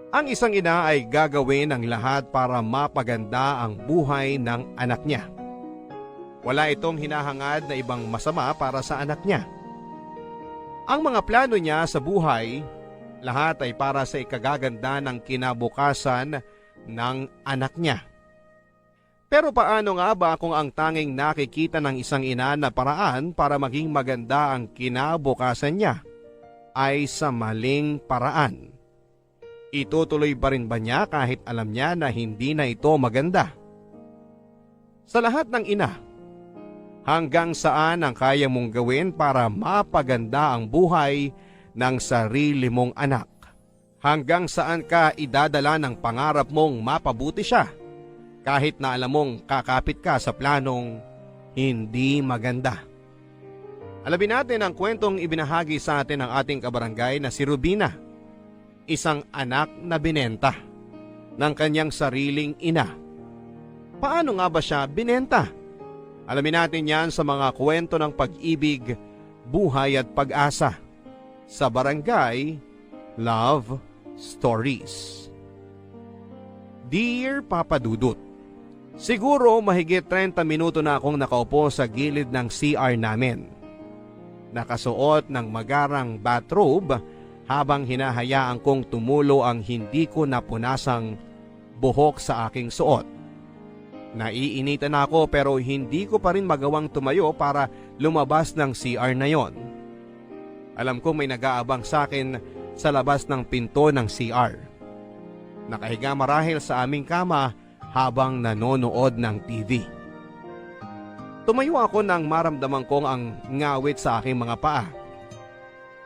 Ang isang ina ay gagawin ang lahat para mapaganda ang buhay ng anak niya. Wala itong hinahangad na ibang masama para sa anak niya. Ang mga plano niya sa buhay, lahat ay para sa ikagaganda ng kinabukasan ng anak niya. Pero paano nga ba kung ang tanging nakikita ng isang ina na paraan para maging maganda ang kinabukasan niya ay sa maling paraan? Itutuloy pa rin ba niya kahit alam niya na hindi na ito maganda? Sa lahat ng ina, hanggang saan ang kaya mong gawin para mapaganda ang buhay ng sarili mong anak? Hanggang saan ka idadala ng pangarap mong mapabuti siya kahit na alam mong kakapit ka sa planong hindi maganda? Alamin natin ang kwentong ibinahagi sa atin ng ating kabarangay na si Rubina, isang anak na binenta ng kanyang sariling ina. Paano nga ba siya binenta? Alamin natin yan sa mga kwento ng pag-ibig, buhay at pag-asa sa Barangay Love Stories. Dear Papa Dudut, siguro mahigit 30 minuto na akong nakaupo sa gilid ng CR namin. Nakasuot ng magarang bathrobe habang hinahayaan kong tumulo ang hindi ko napunasang buhok sa aking suot. Naiinitan ako pero hindi ko pa rin magawang tumayo para lumabas ng CR na yon. Alam ko may nag-aabang sa akin sa labas ng pinto ng CR. Nakahiga marahil sa aming kama habang nanonood ng TV. Tumayo ako nang maramdaman kong ang ngawit sa aking mga paa.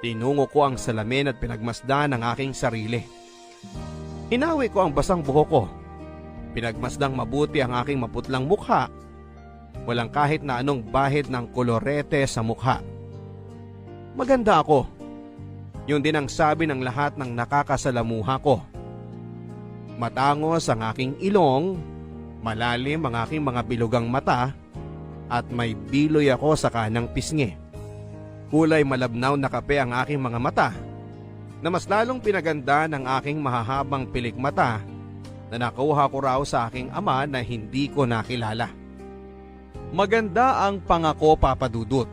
Tinungo ko ang salamin at pinagmasdan ang aking sarili. Hinawi ko ang basang buhok ko. Pinagmasdang mabuti ang aking maputlang mukha. Walang kahit na anong bahid ng kolorete sa mukha. Maganda ako. Yun din ang sabi ng lahat ng nakakasalamuha ko. Matangos ang aking ilong, malalim ang aking mga bilugang mata, at may biloy ako sa kanang pisngi. Kulay malabnaw na kape ang aking mga mata, na mas lalong pinaganda ng aking mahahabang pilik mata na nakuha ko raw sa aking ama na hindi ko nakilala. Maganda ang pangako, Papa Dudut.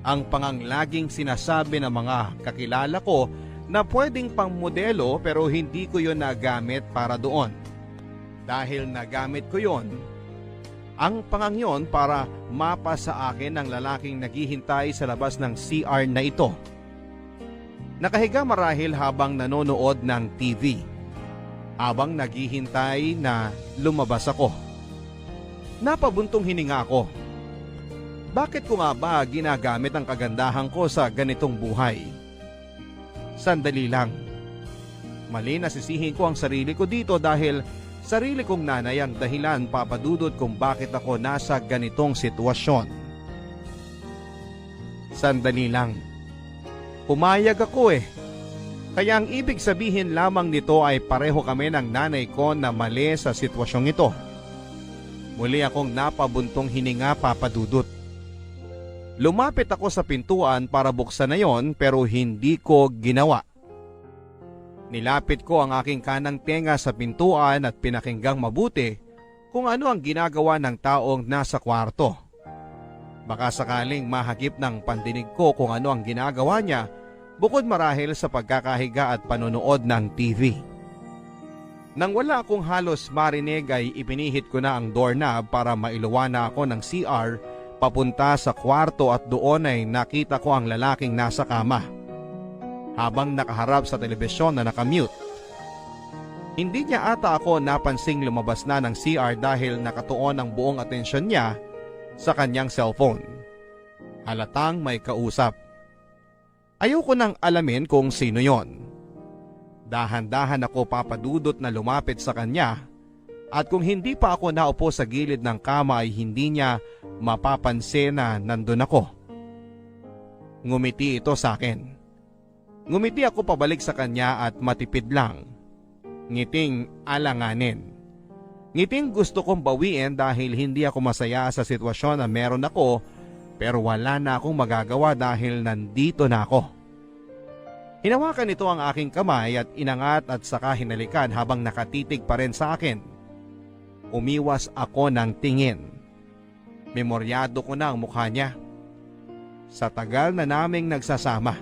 Ang panganglaging sinasabi ng mga kakilala ko na pwedeng pang modelo pero hindi ko yon nagamit para doon. Dahil nagamit ko yon, ang pangangyon para mapa sa akin ng lalaking naghihintay sa labas ng CR na ito. Nakahiga marahil habang nanonood ng TV, habang naghihintay na lumabas ako. Napabuntong hininga ako. Bakit ko nga ba ginagamit ang kagandahan ko sa ganitong buhay? Sandali lang. Mali na sisihin ko ang sarili ko dito dahil sarili kong nanay ang dahilan, Papa Dudut, kung bakit ako nasa ganitong sitwasyon. Sandali lang. Pumayag ako eh. Kaya ang ibig sabihin lamang nito ay pareho kami ng nanay ko na mali sa sitwasyong ito. Muli akong napabuntong hininga, Papa Dudut. Lumapit ako sa pintuan para buksan na yon pero hindi ko ginawa. Nilapit ko ang aking kanang tenga sa pintuan at pinakinggang mabuti kung ano ang ginagawa ng taong nasa kwarto. Baka sakaling mahagip ng pandinig ko kung ano ang ginagawa niya bukod marahil sa pagkakahiga at panonood ng TV. Nang wala akong halos marinig ay ipinihit ko na ang doorknob para mailuwa na ako ng CR papunta sa kwarto at doon ay nakita ko ang lalaking nasa kama habang nakaharap sa telebisyon na nakamute. Hindi niya ata ako napansing lumabas na ng CR dahil nakatuon ang buong atensyon niya sa kanyang cellphone. Halatang may kausap. Ayoko nang alamin kung sino yon. Dahan-dahan ako, Papa Dudut, na lumapit sa kanya at kung hindi pa ako naupo sa gilid ng kama ay hindi niya mapapansin na nandun ako. Ngumiti ito sa akin. Ngumiti ako pabalik sa kanya at matipid lang. Ngiting alanganin. Ngiting gusto kong bawiin dahil hindi ako masaya sa sitwasyon na meron ako pero wala na akong magagawa dahil nandito na ako. Hinawakan nito ang aking kamay at inangat at saka hinalikan habang nakatitig pa rin sa akin. Umiwas ako ng tingin. Memoryado ko na ang mukha niya. Sa tagal na naming nagsasama.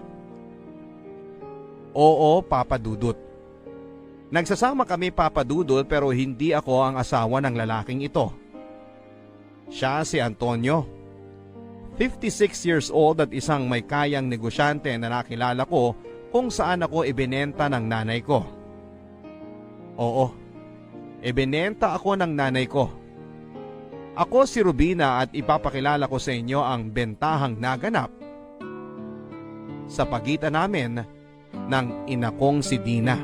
Oo, Papa Dudut. Nagsasama kami, Papa Dudut, pero hindi ako ang asawa ng lalaking ito. Siya si Antonio. 56 years old at isang may kayang negosyante na nakilala ko kung saan ako ibinenta ng nanay ko. Oo, ibinenta ako ng nanay ko. Ako si Rubina at ipapakilala ko sa inyo ang bentahang naganap sa pagitan namin ng ina kong si Dina.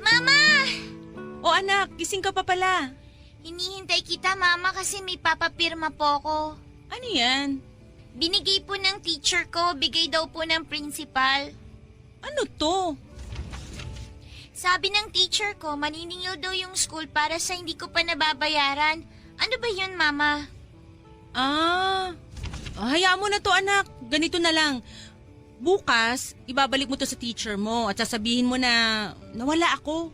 Mama! O anak, gising ka pa pala. Hinihintay kita, Mama, kasi may papapirma po ako. Ano yan? Binigay po ng teacher ko, bigay daw po ng principal. Ano to? Sabi ng teacher ko, maniningil daw yung school para sa hindi ko pa nababayaran. Ano ba yun, Mama? Hayaan mo na to anak. Ganito na lang. Bukas, ibabalik mo to sa teacher mo at sasabihin mo na nawala ako.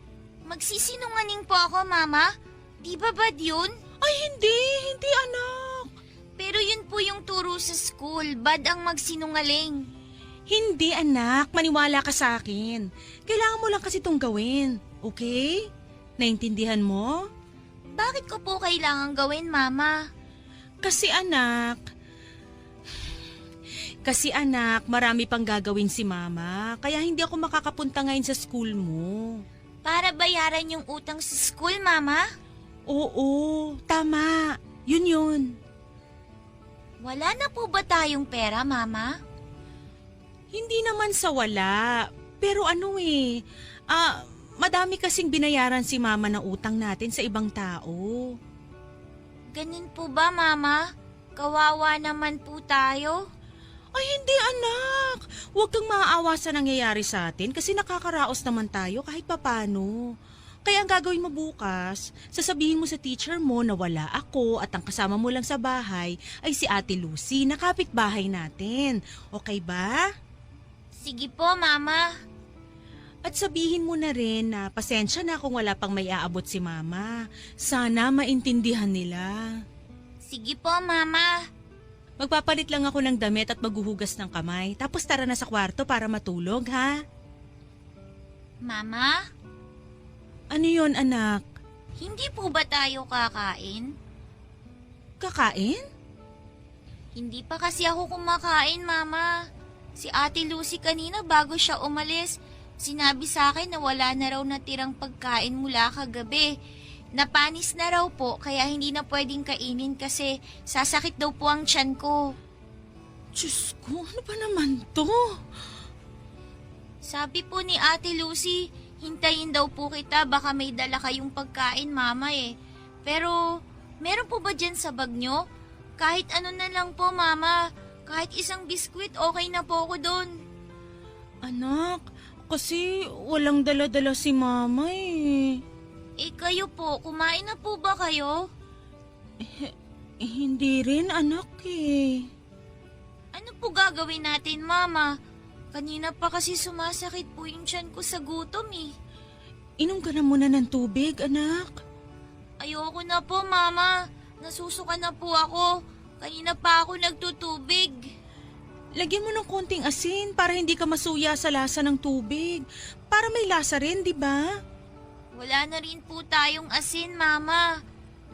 Magsisinungaling po ako, Mama? Di ba bad yun? Ay hindi anak. Pero yun po yung turo sa school, bad ang magsinungaling. Hindi anak, maniwala ka sa akin. Kailangan mo lang kasi itong gawin, okay? Naintindihan mo? Bakit ko po kailangan gawin, Mama? Kasi anak, marami pang gagawin si Mama, kaya hindi ako makakapunta ngayon sa school mo. Para bayaran yung utang sa school, Mama? Oo, tama. Yun. Wala na po ba tayong pera, Mama? Hindi naman sa wala. Pero madami kasing binayaran si Mama na utang natin sa ibang tao. Ganun po ba, Mama? Kawawa naman po tayo. Ay hindi anak, huwag kang maaawa sa nangyayari sa atin kasi nakakaraos naman tayo kahit papano. Kaya ang gagawin mo bukas, sasabihin mo sa teacher mo na wala ako at ang kasama mo lang sa bahay ay si Ate Lucy na kapitbahay natin. Okay ba? Sige po, Mama. At sabihin mo na rin na pasensya na kung wala pang may aabot si Mama. Sana maintindihan nila. Sige po, Mama. Magpapalit lang ako ng damit at maghuhugas ng kamay. Tapos tara na sa kwarto para matulog, ha? Mama? Ano yon anak? Hindi po ba tayo kakain? Kakain? Hindi pa kasi ako kumakain, Mama. Si Ate Lucy kanina bago siya umalis, sinabi sa akin na wala na raw natirang pagkain mula kagabi. Napanis na raw po kaya hindi na pwedeng kainin kasi sasakit daw po ang tiyan ko. Diyos ko, ano ba naman to? Sabi po ni Ate Lucy, hintayin daw po kita baka may dala kayong pagkain, Mama eh. Pero meron po ba dyan sa bag nyo? Kahit ano na lang po, Mama. Kahit isang biskwit, okay na po ako doon. Anak, kasi walang dala-dala si Mama eh. Eh kayo po, kumain na po ba kayo? Hindi rin anak eh. Ano po gagawin natin, Mama? Kanina pa kasi sumasakit po yung tiyan ko sa gutom eh. Inom ka na muna ng tubig, anak. Ayoko na po, Mama. Nasusuka na po ako. Kanina pa ako nagtutubig. Lagyan mo ng konting asin para hindi ka masuya sa lasa ng tubig. Para may lasa rin, di ba? Wala na rin po tayong asin, Mama.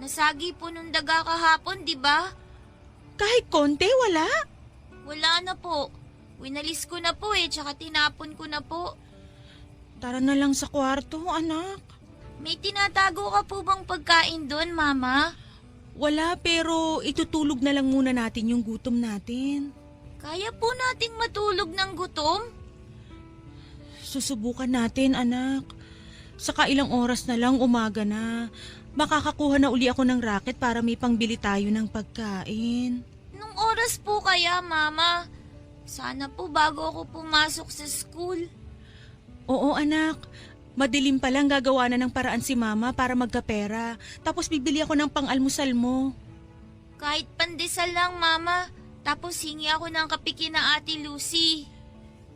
Nasagi po nung daga kahapon, di ba? Kahit konti, wala? Wala na po. Winalis ko na po eh, tsaka tinapon ko na po. Tara na lang sa kwarto, anak. May tinatago ka po bang pagkain doon, Mama? Wala, pero itutulog na lang muna natin yung gutom natin. Kaya po nating matulog ng gutom? Susubukan natin, anak. Saka ilang oras na lang umaga na. Makakakuha na uli ako ng racket para may pangbili tayo ng pagkain. Nung oras po kaya, Mama? Sana po bago ako pumasok sa school. Oo, anak. Madilim pa lang gagawa na ng paraan si Mama para magkapera. Tapos bibili ako ng pang-almusal mo. Kahit pandesal lang, Mama. Tapos hingi ako ng kape na Ate Lucy.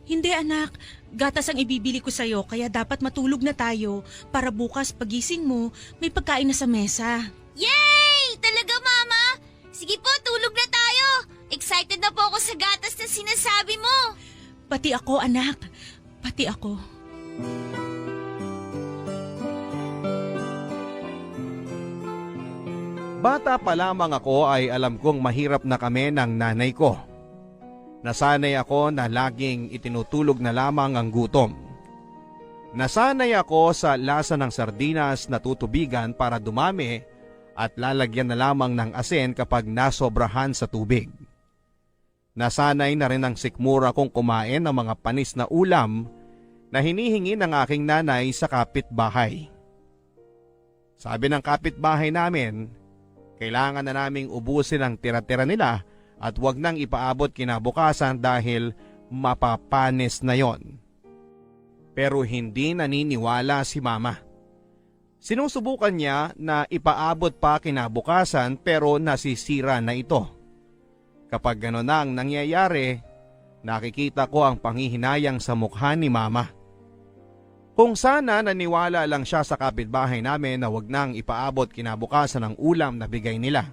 Hindi anak, gatas ang ibibili ko sa'yo kaya dapat matulog na tayo para bukas pagising mo may pagkain na sa mesa. Yay! Talaga, Mama? Sige po, tulog na tayo. Excited na po ako sa gatas na sinasabi mo. Pati ako anak, pati ako. Bata pa lamang ako ay alam kong mahirap na kami ng nanay ko. Nasanay ako na laging itinutulog na lamang ang gutom. Nasanay ako sa lasa ng sardinas na tutubigan para dumami at lalagyan na lamang ng asin kapag nasobrahan sa tubig. Nasanay na rin ang sikmura kong kumain ng mga panis na ulam na hinihingi ng aking nanay sa kapitbahay. Sabi ng kapitbahay namin, kailangan na naming ubusin ang tira-tira nila at wag nang ipaabot kinabukasan dahil mapapanis na yon. Pero hindi naniniwala si Mama. Sinusubukan niya na ipaabot pa kinabukasan pero nasisira na ito. Kapag gano'n na ang nangyayari, nakikita ko ang panghihinayang sa mukha ni Mama. Kung sana naniwala lang siya sa kapitbahay namin na wag nang ipaabot kinabukasan ang ulam na bigay nila.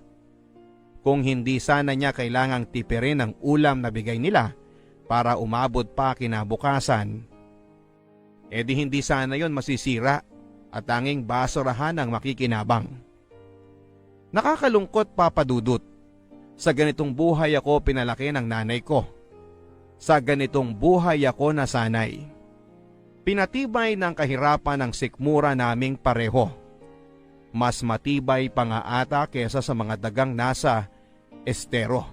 Kung hindi sana niya kailangang tipirin ang ulam na bigay nila para umabot pa kinabukasan, edi hindi sana yon masisira at tanging basurahan ang makikinabang. Nakakalungkot, Papa Dudut. Sa ganitong buhay ako pinalaki ng nanay ko. Sa ganitong buhay ako nasanay. Pinatibay ng kahirapan ng sikmura naming pareho. Mas matibay pa nga ata kesa sa mga dagang nasa estero.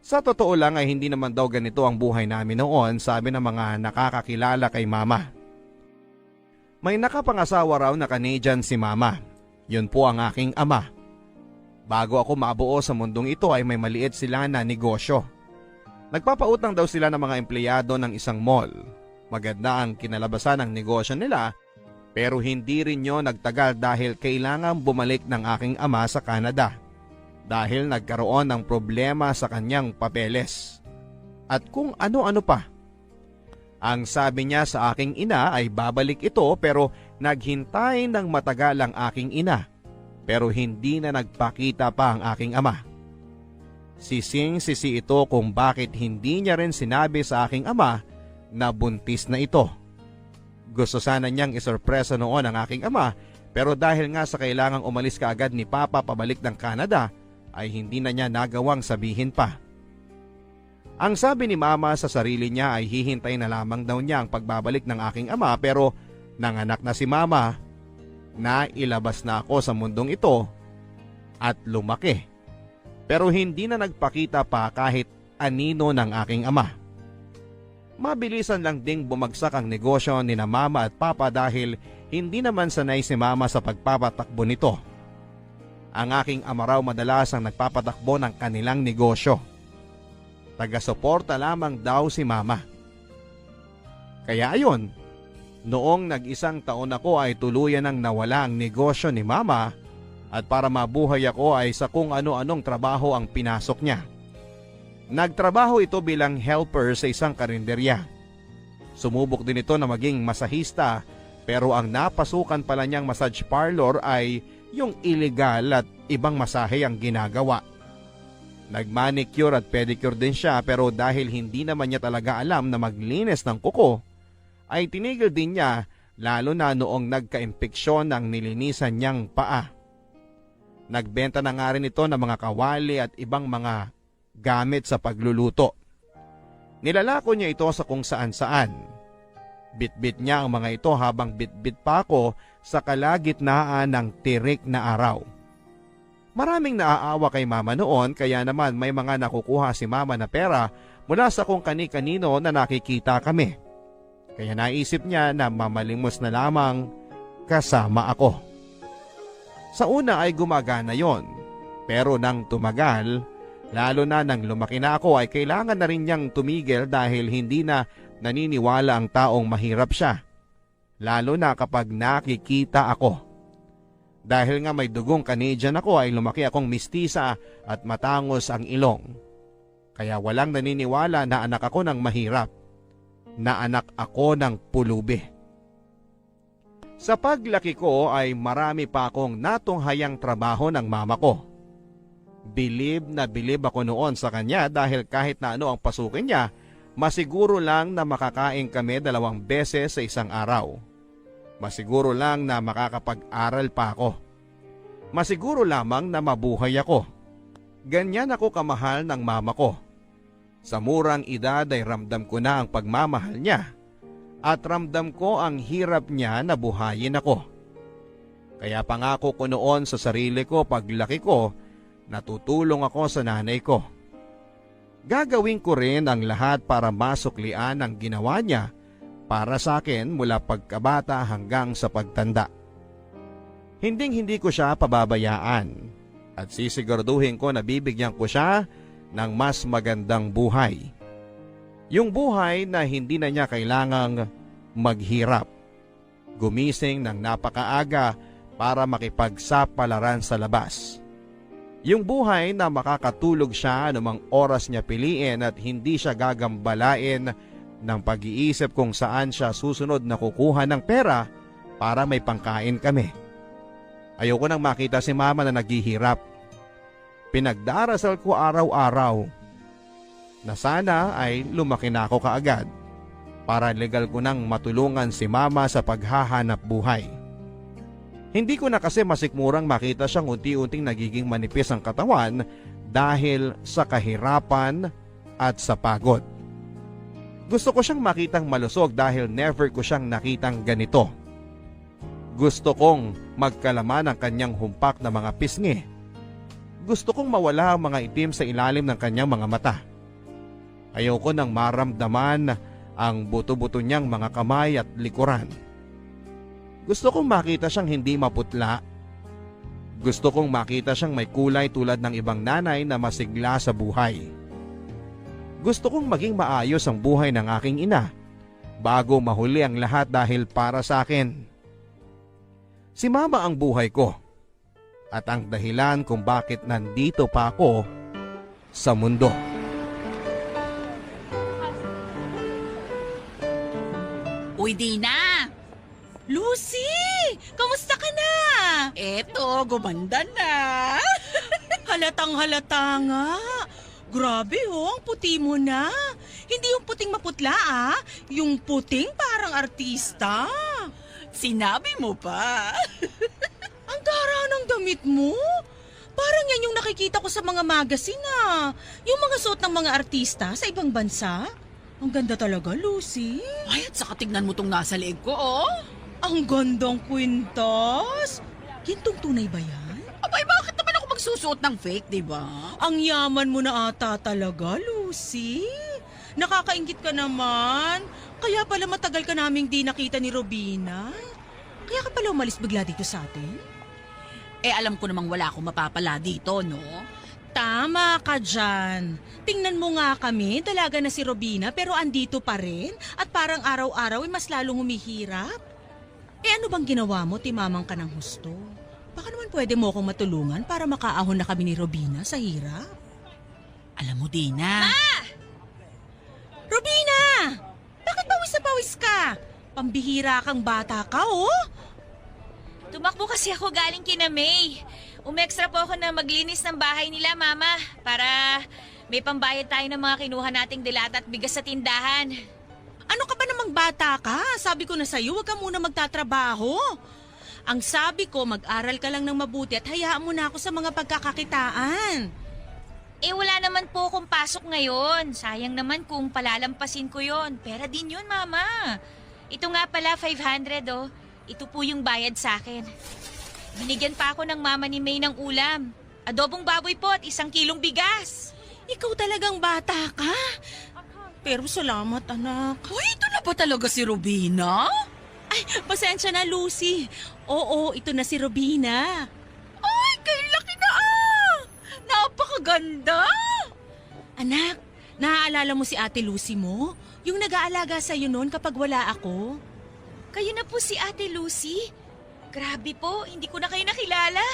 Sa totoo lang ay hindi naman daw ganito ang buhay namin noon, sabi ng mga nakakakilala kay Mama. May nakapangasawa raw na Canadian si Mama. Yun po ang aking ama. Bago ako mabuo sa mundong ito ay may maliit sila na negosyo. Nagpapautang daw sila ng mga empleyado ng isang mall. Maganda ang kinalabasan ng negosyo nila pero hindi rin yun nagtagal dahil kailangan bumalik ng aking ama sa Canada dahil nagkaroon ng problema sa kanyang papeles at kung ano-ano pa. Ang sabi niya sa aking ina ay babalik ito pero naghintay ng matagal ang aking ina pero hindi na nagpakita pa ang aking ama. Sising-sisi ito kung bakit hindi niya rin sinabi sa aking ama na buntis na ito. Gusto sana niyang isorpresa noon ang aking ama pero dahil nga sa kailangang umalis kaagad ni Papa pabalik ng Canada ay hindi na niya nagawang sabihin pa. Ang sabi ni Mama sa sarili niya ay hihintay na lamang daw niya ang pagbabalik ng aking ama pero nanganak na si Mama, nailabas na ako sa mundong ito at lumaki. Pero hindi na nagpakita pa kahit anino ng aking ama. Mabilisan lang ding bumagsak ang negosyo ni na Mama at Papa dahil hindi naman sanay si Mama sa pagpapatakbo nito. Ang aking ama raw madalas ang nagpapatakbo ng kanilang negosyo. Taga-suporta lamang daw si Mama. Kaya ayon, noong nag-isang taon ako ay tuluyan nang nawala ang negosyo ni Mama at para mabuhay ako ay sa kung ano-anong trabaho ang pinasok niya. Nagtrabaho ito bilang helper sa isang karinderya. Sumubok din ito na maging masahista pero ang napasukan pala niyang massage parlor ay yung illegal at ibang masahe ang ginagawa. Nagmanicure at pedicure din siya pero dahil hindi naman niya talaga alam na maglinis ng kuko, ay tinigil din niya lalo na noong nagka-impeksyon ng nilinisan niyang paa. Nagbenta na nga rin ito ng mga kawali at ibang mga gamit sa pagluluto. Nilalako niya ito sa kung saan-saan. Bitbit niya ang mga ito habang bitbit pa ako sa kalagitnaan ng tirik na araw. Maraming naaawa kay Mama noon kaya naman may mga nakukuha si Mama na pera mula sa kung kani-kanino na nakikita kami. Kaya naisip niya na mamalimos na lamang kasama ako. Sa una ay gumagana yon, pero nang tumagal, lalo na nang lumaki na ako ay kailangan na rin niyang tumigil dahil hindi na naniniwala ang taong mahirap siya. Lalo na kapag nakikita ako. Dahil nga may dugong Canadian ako ay lumaki akong mistisa at matangos ang ilong. Kaya walang naniniwala na anak ako ng mahirap, na anak ako ng pulubi. Sa paglaki ko ay marami pa akong natunghayang trabaho ng mama ko. Bilib na bilib ako noon sa kanya dahil kahit na ano ang pasukin niya, masiguro lang na makakain kami 2 beses sa isang araw. Masiguro lang na makakapag-aral pa ako. Masiguro lamang na mabuhay ako. Ganyan ako kamahal ng mama ko. Sa murang edad ay ramdam ko na ang pagmamahal niya at ramdam ko ang hirap niya na buhayin ako. Kaya pangako ko noon sa sarili ko paglaki ko, natutulong ako sa nanay ko. Gagawin ko rin ang lahat para masuklian ang ginawa niya para sa akin mula pagkabata hanggang sa pagtanda. Hinding-hindi ko siya pababayaan at sisiguraduhin ko na bibigyan ko siya ng mas magandang buhay. Yung buhay na hindi na niya kailangang maghirap. Gumising ng napakaaga para makipagsapalaran sa labas. Yung buhay na makakatulog siya anumang oras niya piliin at hindi siya gagambalain ng pag-iisip kung saan siya susunod na kukuha ng pera para may pangkain kami. Ayoko nang makita si mama na naghihirap. Pinagdarasal ko araw-araw na sana ay lumaki na ako kaagad para legal ko nang matulungan si mama sa paghahanap buhay. Hindi ko na kasi masikmurang makita siyang unti-unting nagiging manipis ang katawan dahil sa kahirapan at sa pagod. Gusto ko siyang makitang malusog dahil never ko siyang nakitang ganito. Gusto kong magkalaman ang kanyang humpak na mga pisngi. Gusto kong mawala ang mga itim sa ilalim ng kanyang mga mata. Ayoko nang maramdaman ang buto-buto niyang mga kamay at likuran. Gusto kong makita siyang hindi maputla. Gusto kong makita siyang may kulay tulad ng ibang nanay na masigla sa buhay. Gusto kong maging maayos ang buhay ng aking ina bago mahuli ang lahat dahil para sa akin. Si mama ang buhay ko at ang dahilan kung bakit nandito pa ako sa mundo. Uy, Dina! Lucy! Kamusta ka na? Eto, gumanda na. Halatang halata nga. Grabe ang puti mo na. Hindi yung puting maputla yung puting parang artista. Sinabi mo pa. Ang gara ng damit mo. Parang yan yung nakikita ko sa mga magazine Yung mga suot ng mga artista sa ibang bansa. Ang ganda talaga, Lucy. Ay, at saka tignan mo tong nasa leeg ko, oh. Ang gandang kwintas. Gintong tunay ba yan? Abay, bakit naman ako magsusuot ng fake, di ba? Ang yaman mo na ata talaga, Lucy. Nakakaingit ka naman. Kaya pala matagal ka naming di nakita ni Robina. Kaya ka pala umalis bigla dito sa atin? Eh, alam ko namang wala akong mapapala dito, no? Tama ka dyan. Tingnan mo nga kami, dalaga na si Robina pero andito pa rin at parang araw-araw ay mas lalong humihirap. Eh ano bang ginawa mo, timamang ka ng husto? Baka naman pwede mo akong matulungan para makaahon na kami ni Robina sa hirap. Alam mo, Dina. Robina! Bakit pawis na pawis ka? Pambihira kang bata ka, oh! Tumakbo kasi ako galing kina May. Umextra po ako na maglinis ng bahay nila, Mama, para may pambayad tayo ng mga kinuha nating dilata at bigas sa tindahan. Ano ka ba namang bata ka? Sabi ko na sa'yo, huwag ka muna magtatrabaho. Ang sabi ko, mag-aral ka lang ng mabuti at hayaan mo na ako sa mga pagkakakitaan. Eh wala naman po akong pasok ngayon. Sayang naman kung palalampasin ko yon. Pera din yun, Mama. Ito nga pala, 500 oh. Ito po yung bayad sa akin. Binigyan pa ako ng mama ni May ng ulam. Adobong baboy po at 1 kilong bigas. Ikaw talagang bata ka. Pero salamat, anak. Uy, ito na ba talaga si Robina? Ay, pasensya na, Lucy. Oo, ito na si Robina. Ay, kay laki na Napakaganda! Anak, naaalala mo si Ate Lucy mo? Yung nag-aalaga sa'yo noon kapag wala ako? Kayo na po si Ate Lucy. Grabe po, hindi ko na kayo nakilala.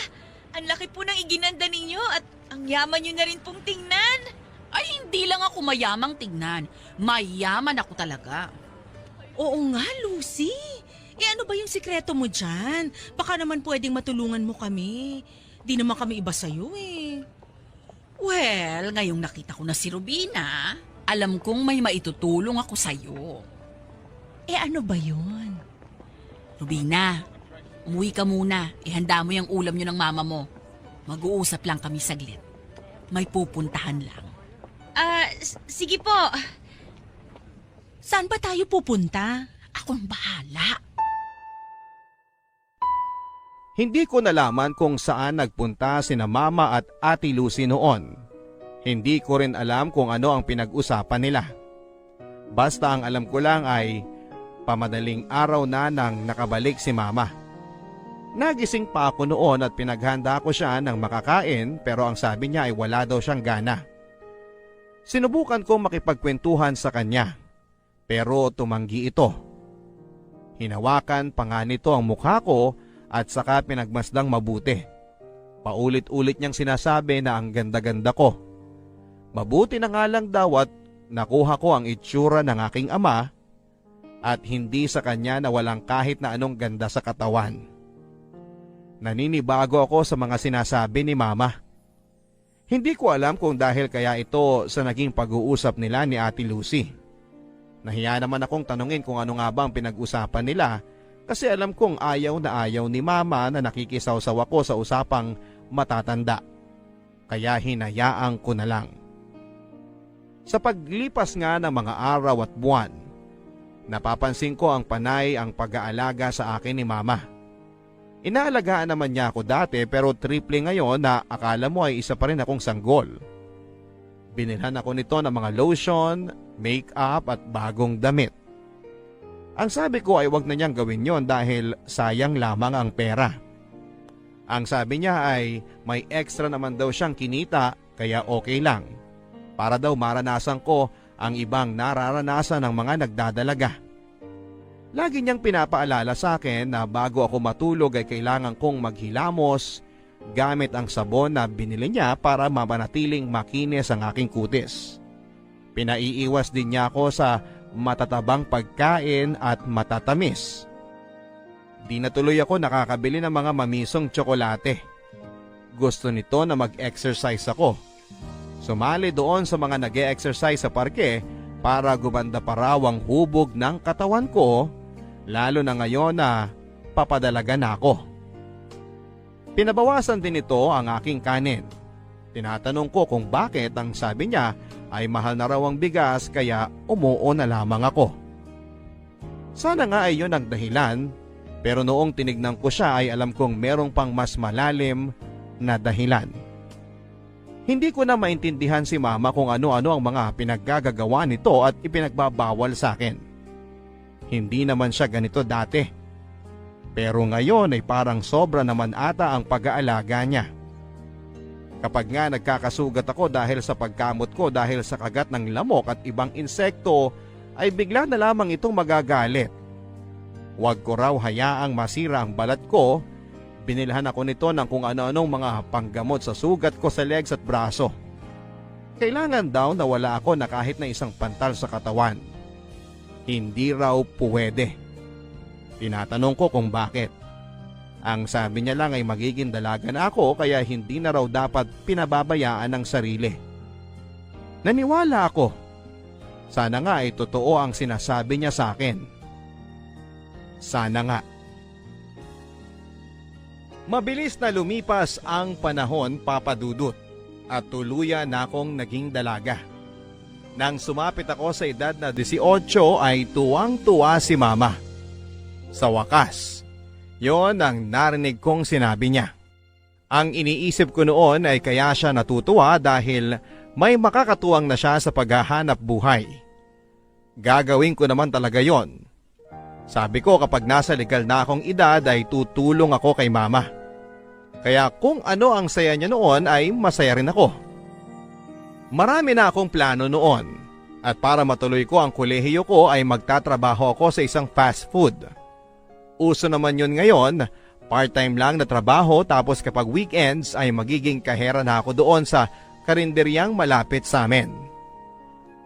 Ang laki po ng iginanda ninyo at ang yaman nyo na rin pong tingnan. Ay, hindi lang ako mayamang tingnan. Mayaman ako talaga. Oo nga, Lucy. Ano ba yung sikreto mo dyan? Baka naman pwedeng matulungan mo kami. Di naman kami iba sa'yo eh. Well, ngayong nakita ko na si Rubina, alam kong may maitutulong ako sa'yo. Ano ba yun? Rubina, umuwi ka muna. Ihanda mo yung ulam nyo ng mama mo. Mag-uusap lang kami saglit. May pupuntahan lang. Sige po. Saan ba tayo pupunta? Akong bahala. Hindi ko nalaman kung saan nagpunta sina Mama at Ate Lucy noon. Hindi ko rin alam kung ano ang pinag-usapan nila. Basta ang alam ko lang ay pamadaling araw na nang nakabalik si Mama. Nagising pa ako noon at pinaghanda ko siya ng makakain pero ang sabi niya ay wala daw siyang gana. Sinubukan kong makipagkwentuhan sa kanya pero tumanggi ito. Hinawakan pa nga nito ang mukha ko at saka pinagmasdang mabuti. Paulit-ulit niyang sinasabi na ang ganda-ganda ko. Mabuti na nga lang daw at nakuha ko ang itsura ng aking ama at hindi sa kanya na walang kahit na anong ganda sa katawan. Naninibago ako sa mga sinasabi ni Mama. Hindi ko alam kung dahil kaya ito sa naging pag-uusap nila ni Ate Lucy. Nahiya naman akong tanungin kung ano nga ba ang pinag-usapan nila kasi alam kong ayaw na ayaw ni Mama na nakikisawsaw ako sa usapang matatanda. Kaya hinayaan ko na lang. Sa paglipas nga ng mga araw at buwan, napapansin ko ang panay ang pag-aalaga sa akin ni Mama. Inaalagaan naman niya ako dati pero triple ngayon na akala mo ay isa pa rin akong sanggol. Binilhan ako nito ng mga lotion, make-up at bagong damit. Ang sabi ko ay wag na niyang gawin yon dahil sayang lamang ang pera. Ang sabi niya ay may extra naman daw siyang kinita kaya okay lang. Para daw maranasan ko ang ibang nararanasan ng mga nagdadalaga. Lagi niyang pinapaalala sa akin na bago ako matulog ay kailangan kong maghilamos gamit ang sabon na binili niya para mapanatiling makinis ang aking kutis. Pinaiiwas din niya ako sa matatabang pagkain at matatamis. Di na tuloy ako nakakabili ng mga mamisong tsokolate. Gusto nito na mag-exercise ako. Sumali doon sa mga nag-e-exercise sa parke para gumanda pa raw ang hubog ng katawan ko, lalo na ngayon na papadalaga na ako. Pinabawasan din ito ang aking kanin. Tinatanong ko kung bakit ang sabi niya ay mahal na raw ang bigas kaya umuo na lamang ako. Sana nga ay yun ang dahilan, pero noong tinignan ko siya ay alam kong merong pang mas malalim na dahilan. Hindi ko na maintindihan si Mama kung ano-ano ang mga pinaggagawa nito at ipinagbabawal sa akin. Hindi naman siya ganito dati. Pero ngayon ay parang sobra naman ata ang pag-aalaga niya. Kapag nga nagkakasugat ako dahil sa pagkamot ko dahil sa kagat ng lamok at ibang insekto, ay bigla na lamang itong magagalit. Huwag ko raw hayaang masira ang balat ko. Binilhan ako nito ng kung ano-anong mga panggamot sa sugat ko sa legs at braso. Kailangan daw na wala ako na kahit na isang pantal sa katawan. Hindi raw puwede. Tinatanong ko kung bakit. Ang sabi niya lang ay magiging dalaga na ako kaya hindi na raw dapat pinababayaan ng sarili. Naniwala ako. Sana nga ay totoo ang sinasabi niya sa akin. Sana nga. Mabilis na lumipas ang panahon, Papa Dudut, at tuluyan na akong naging dalaga. Nang sumapit ako sa edad na 18 ay tuwang-tuwa si Mama. Sa wakas, yon ang narinig kong sinabi niya. Ang iniisip ko noon ay kaya siya natutuwa dahil may makakatuwang na siya sa paghahanap buhay. Gagawin ko naman talaga yon. Sabi ko kapag nasa legal na akong edad ay tutulong ako kay Mama. Kaya kung ano ang saya niya noon ay masaya rin ako. Marami na akong plano noon at para matuloy ko ang kolehiyo ko ay magtatrabaho ako sa isang fast food. Uso naman yun ngayon Part-time lang na trabaho tapos kapag weekends ay magiging kahera na ako doon sa karinderyang malapit sa amin.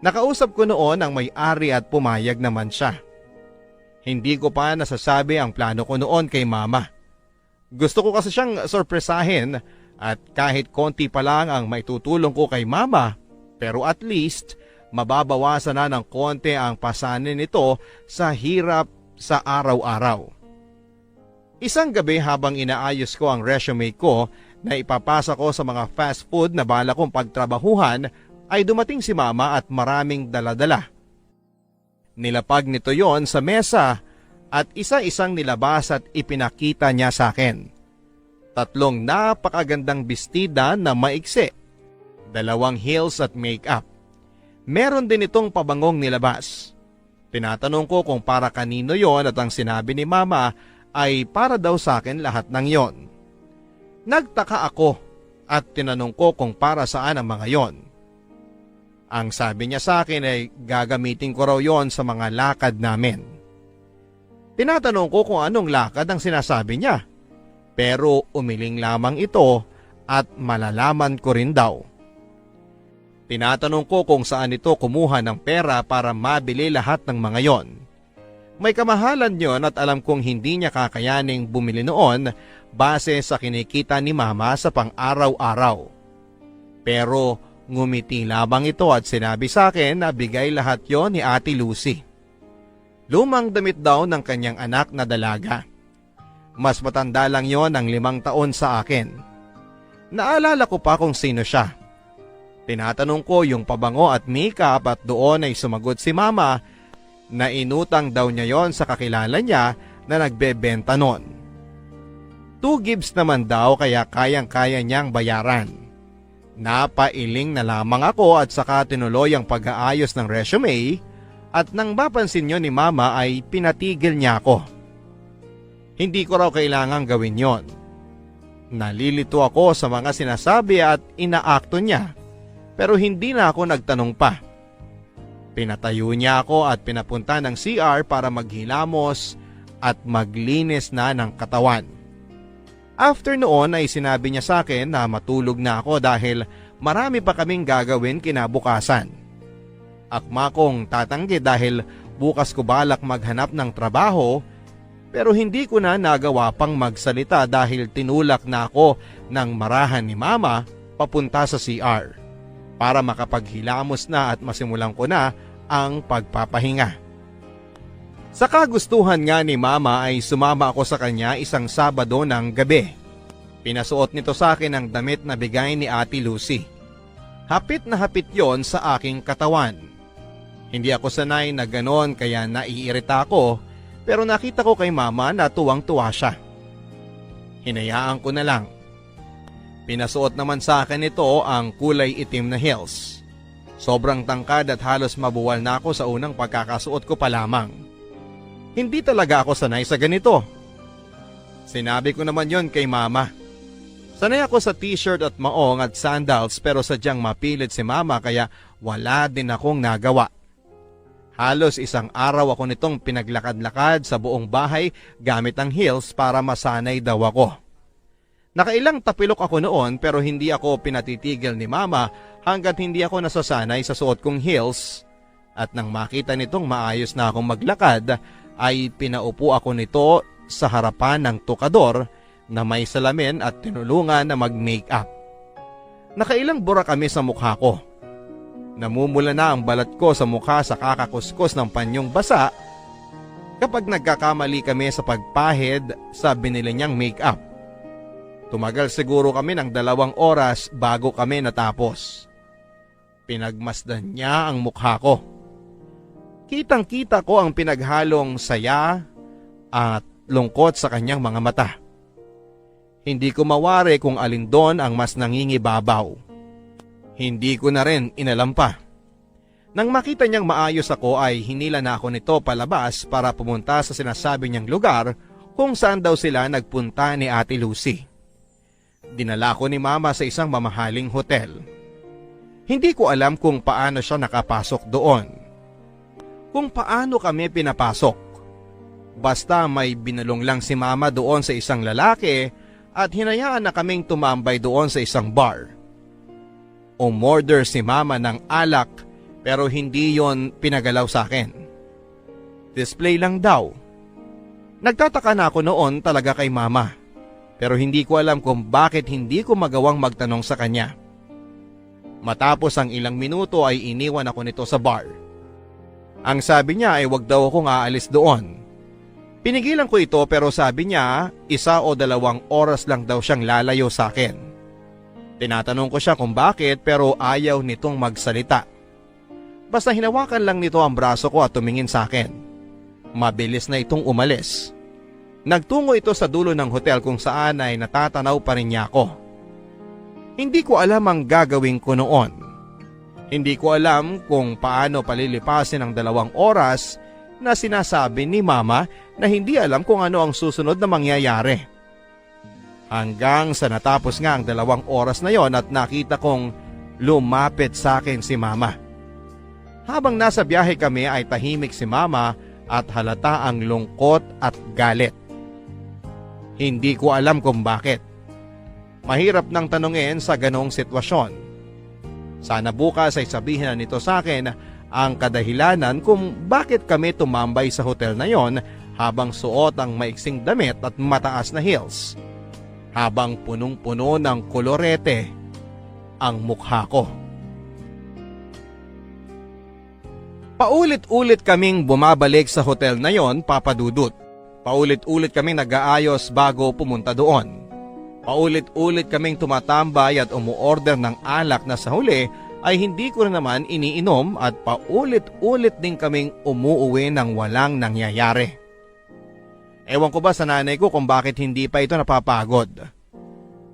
Nakausap ko noon ang may-ari at pumayag naman siya. Hindi ko pa nasasabi ang plano ko noon kay mama. Gusto ko kasi siyang sorpresahin at kahit konti pa lang ang maitutulong ko kay mama, pero at least mababawasan na ng konti ang pasanin nito sa hirap sa araw-araw. Isang gabi habang inaayos ko ang resume ko na ipapasa ko sa mga fast food na bala kong pagtrabahuhan, ay dumating si mama at maraming daladala. Nilapag nito yon sa mesa at isa-isang nilabas at ipinakita niya sa akin. 3 napakagandang bestida na maiksi, 2 heels at makeup. Meron din itong pabangong nilabas. Tinatanong ko kung para kanino yon at ang sinabi ni mama ay para daw sa akin lahat ng yon. Nagtaka ako at tinanong ko kung para saan ang mga yon. Ang sabi niya sa akin ay gagamitin ko raw yon sa mga lakad namin. Tinatanong ko kung anong lakad ang sinasabi niya, pero umiling lamang ito at malalaman ko rin daw. Tinatanong ko kung saan ito kumuha ng pera para mabili lahat ng mga yon. May kamahalan yon at alam kong hindi niya kakayaning bumili noon base sa kinikita ni mama sa pang-araw-araw. Pero ngumiti lamang ito at sinabi sa akin na bigay lahat yon ni Ate Lucy. Lumang damit daw ng kanyang anak na dalaga. Mas matanda lang yon ng 5 taon sa akin. Naalala ko pa kung sino siya. Tinatanong ko yung pabango at makeup at doon ay sumagot si mama na inutang daw niya yon sa kakilala niya na nagbebenta noon. 2 gibs naman daw kaya kayang-kaya niyang bayaran. Napailing na lamang ako at saka tinuloy ang pag-aayos ng resume at nang mapansin niyo ni mama ay pinatigil niya ako. Hindi ko raw kailangang gawin yon. Nalilito ako sa mga sinasabi at inaakto niya pero hindi na ako nagtanong pa. Pinatayo niya ako at pinapunta ng CR para maghilamos at maglinis na ng katawan. After noon ay sinabi niya sa akin na matulog na ako dahil marami pa kaming gagawin kinabukasan. Akma kong tatanggi dahil bukas ko balak maghanap ng trabaho pero hindi ko na nagawa pang magsalita dahil tinulak na ako ng marahan ni mama papunta sa CR para makapaghilamos na at masimulan ko na ang pagpapahinga. Sa kagustuhan nga ni mama ay sumama ako sa kanya isang Sabado ng gabi. Pinasuot nito sa akin ang damit na bigay ni Ate Lucy. Hapit na hapit yon sa aking katawan. Hindi ako sanay na ganon kaya naiirita ako pero nakita ko kay mama na tuwang-tuwa siya. Hinayaan ko na lang. Pinasuot naman sa akin ito ang kulay itim na heels. Sobrang tangkad at halos mabuwal na ako sa unang pagkakasuot ko pa lamang. Hindi talaga ako sanay sa ganito. Sinabi ko naman yon kay mama. Sanay ako sa t-shirt at maong at sandals pero sadyang mapilit si mama kaya wala din akong nagawa. Halos 1 araw ako nitong pinaglakad-lakad sa buong bahay gamit ang heels para masanay daw ako. Nakailang tapilok ako noon pero hindi ako pinatitigil ni mama hanggat hindi ako nasasanay sa suot kong heels at nang makita nitong maayos na akong maglakad ay pinaupo ako nito sa harapan ng tukador na may salamin at tinulungan na mag-makeup. Nakailang bura kami sa mukha ko. Namumula na ang balat ko sa mukha sa kakakuskus ng panyong basa kapag nagkakamali kami sa pagpahid sa binili niyang makeup. Tumagal siguro kami ng 2 oras bago kami natapos. Pinagmasdan niya ang mukha ko. Kitang-kita ko ang pinaghalong saya at lungkot sa kanyang mga mata. Hindi ko mawari kung alin doon ang mas nangingibabaw. Hindi ko na rin inalam pa. Nang makita niyang maayos ako ay hinila na ako nito palabas para pumunta sa sinasabi niyang lugar kung saan daw sila nagpunta ni Ate Lucy. Dinala ko ni mama sa isang mamahaling hotel. Hindi ko alam kung paano siya nakapasok doon. Kung paano kami pinapasok. Basta may binulong lang si mama doon sa isang lalaki at hinayaan na kaming tumambay doon sa isang bar. Umorder si mama ng alak pero hindi yon pinagalaw sa akin. Display lang daw. Nagtataka na ako noon talaga kay mama pero hindi ko alam kung bakit hindi ko magawang magtanong sa kanya. Matapos ang ilang minuto ay iniwan ako nito sa bar. Ang sabi niya ay wag daw akong aalis doon. Pinigilan ko ito pero sabi niya 1 o 2 oras lang daw siyang lalayo sa akin. Tinatanong ko siya kung bakit pero ayaw nitong magsalita. Basta hinawakan lang nito ang braso ko at tumingin sa akin. Mabilis na itong umalis. Nagtungo ito sa dulo ng hotel kung saan ay natatanaw pa rin niya ako. Hindi ko alam ang gagawin ko noon. Hindi ko alam kung paano palilipasin ang 2 oras na sinasabi ni mama na hindi alam kung ano ang susunod na mangyayari. Hanggang sa natapos nga ang 2 oras na yon at nakita kong lumapit sa akin si mama. Habang nasa biyahe kami ay tahimik si mama at halata ang lungkot at galit. Hindi ko alam kung bakit. Mahirap nang tanungin sa ganong sitwasyon. Sana bukas ay sabihin na nito sa akin ang kadahilanan kung bakit kami tumambay sa hotel na yon habang suot ang maiksing damit at mataas na heels. Habang punong-puno ng kolorete ang mukha ko. Paulit-ulit kaming bumabalik sa hotel na yon, Papa Dudut. Paulit-ulit kaming nag-aayos bago pumunta doon. Paulit-ulit kaming tumatambay at umuorder ng alak na sa huli ay hindi ko na naman iniinom at paulit-ulit din kaming umuuwi ng walang nangyayari. Ewan ko ba sa nanay ko kung bakit hindi pa ito napapagod.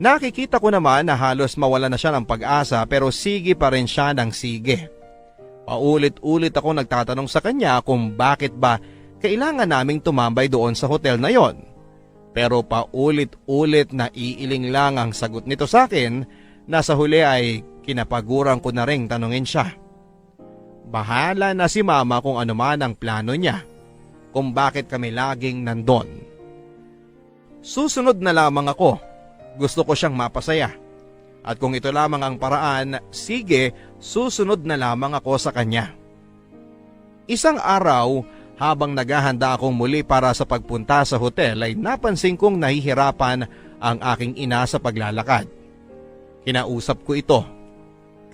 Nakikita ko naman na halos mawala na siya ng pag-asa pero sige pa rin siya ng sige. Paulit-ulit ako nagtatanong sa kanya kung bakit ba kailangan naming tumambay doon sa hotel na yon. Pero paulit-ulit na iiling lang ang sagot nito sa akin na sa huli ay kinapaguran ko na ring tanungin siya. Bahala na si mama kung ano man ang plano niya, kung bakit kami laging nandun. Susunod na lamang ako, gusto ko siyang mapasaya. At kung ito lamang ang paraan, sige, susunod na lamang ako sa kanya. Isang araw, habang naghahanda akong muli para sa pagpunta sa hotel ay napansin kong nahihirapan ang aking ina sa paglalakad. Kinausap ko ito.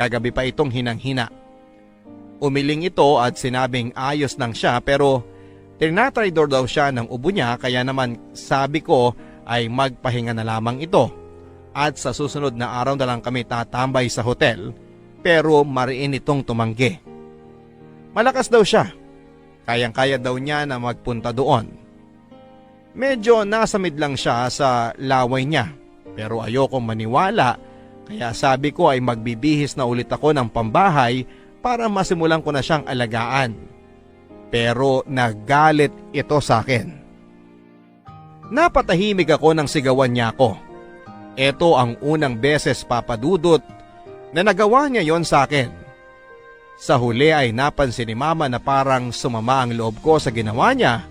Kagabi pa itong hinang-hina. Umiling ito at sinabing ayos lang siya pero tinatraydor daw siya ng ubo niya kaya naman sabi ko ay magpahinga na lamang ito. At sa susunod na araw na lang kami tatambay sa hotel pero mariin itong tumanggi. Malakas daw siya. Kayang-kaya daw niya na magpunta doon. Medyo nasamid lang siya sa laway niya pero ayokong maniwala kaya sabi ko ay magbibihis na ulit ako ng pambahay para masimulan ko na siyang alagaan. Pero nagalit ito sa akin. Napatahimik ako nang sigawan niya ako. Ito ang unang beses, Papa Dudut, na nagawa niya yon sa akin. Sa huli ay napansin ni mama na parang sumama ang loob ko sa ginawa niya,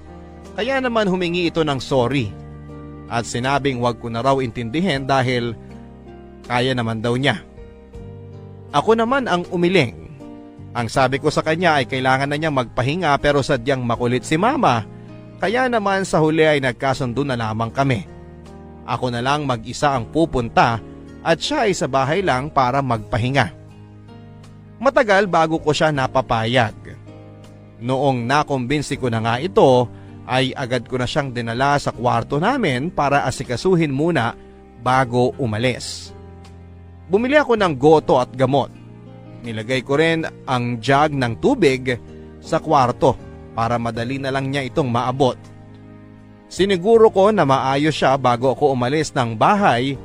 kaya naman humingi ito ng sorry. At sinabing wag ko na raw intindihin dahil kaya naman daw niya. Ako naman ang umiling. Ang sabi ko sa kanya ay kailangan na niyang magpahinga pero sadyang makulit si mama, kaya naman sa huli ay nagkasundo na lamang kami. Ako na lang mag-isa ang pupunta at siya ay sa bahay lang para magpahinga. Matagal bago ko siya napapayag. Noong nakumbinsi ko na nga ito, ay agad ko na siyang dinala sa kwarto namin para asikasuhin muna bago umalis. Bumili ako ng goto at gamot. Nilagay ko rin ang jug ng tubig sa kwarto para madali na lang niya itong maabot. Siniguro ko na maayos siya bago ako umalis ng bahay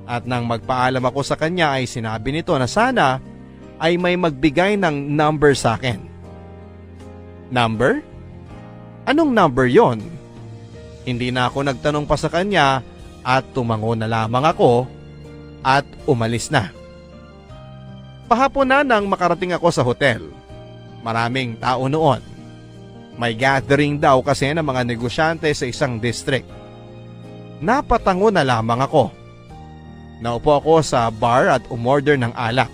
at nang magpaalam ako sa kanya ay sinabi nito na sana ay may magbigay ng number sa akin. Number? Anong number yon? Hindi na ako nagtanong pa sa kanya at tumango na lamang ako at umalis na. Pahapon na nang makarating ako sa hotel. Maraming tao noon. May gathering daw kasi ng mga negosyante sa isang district. Napatango na lamang ako. Naupo ako sa bar at umorder ng alak.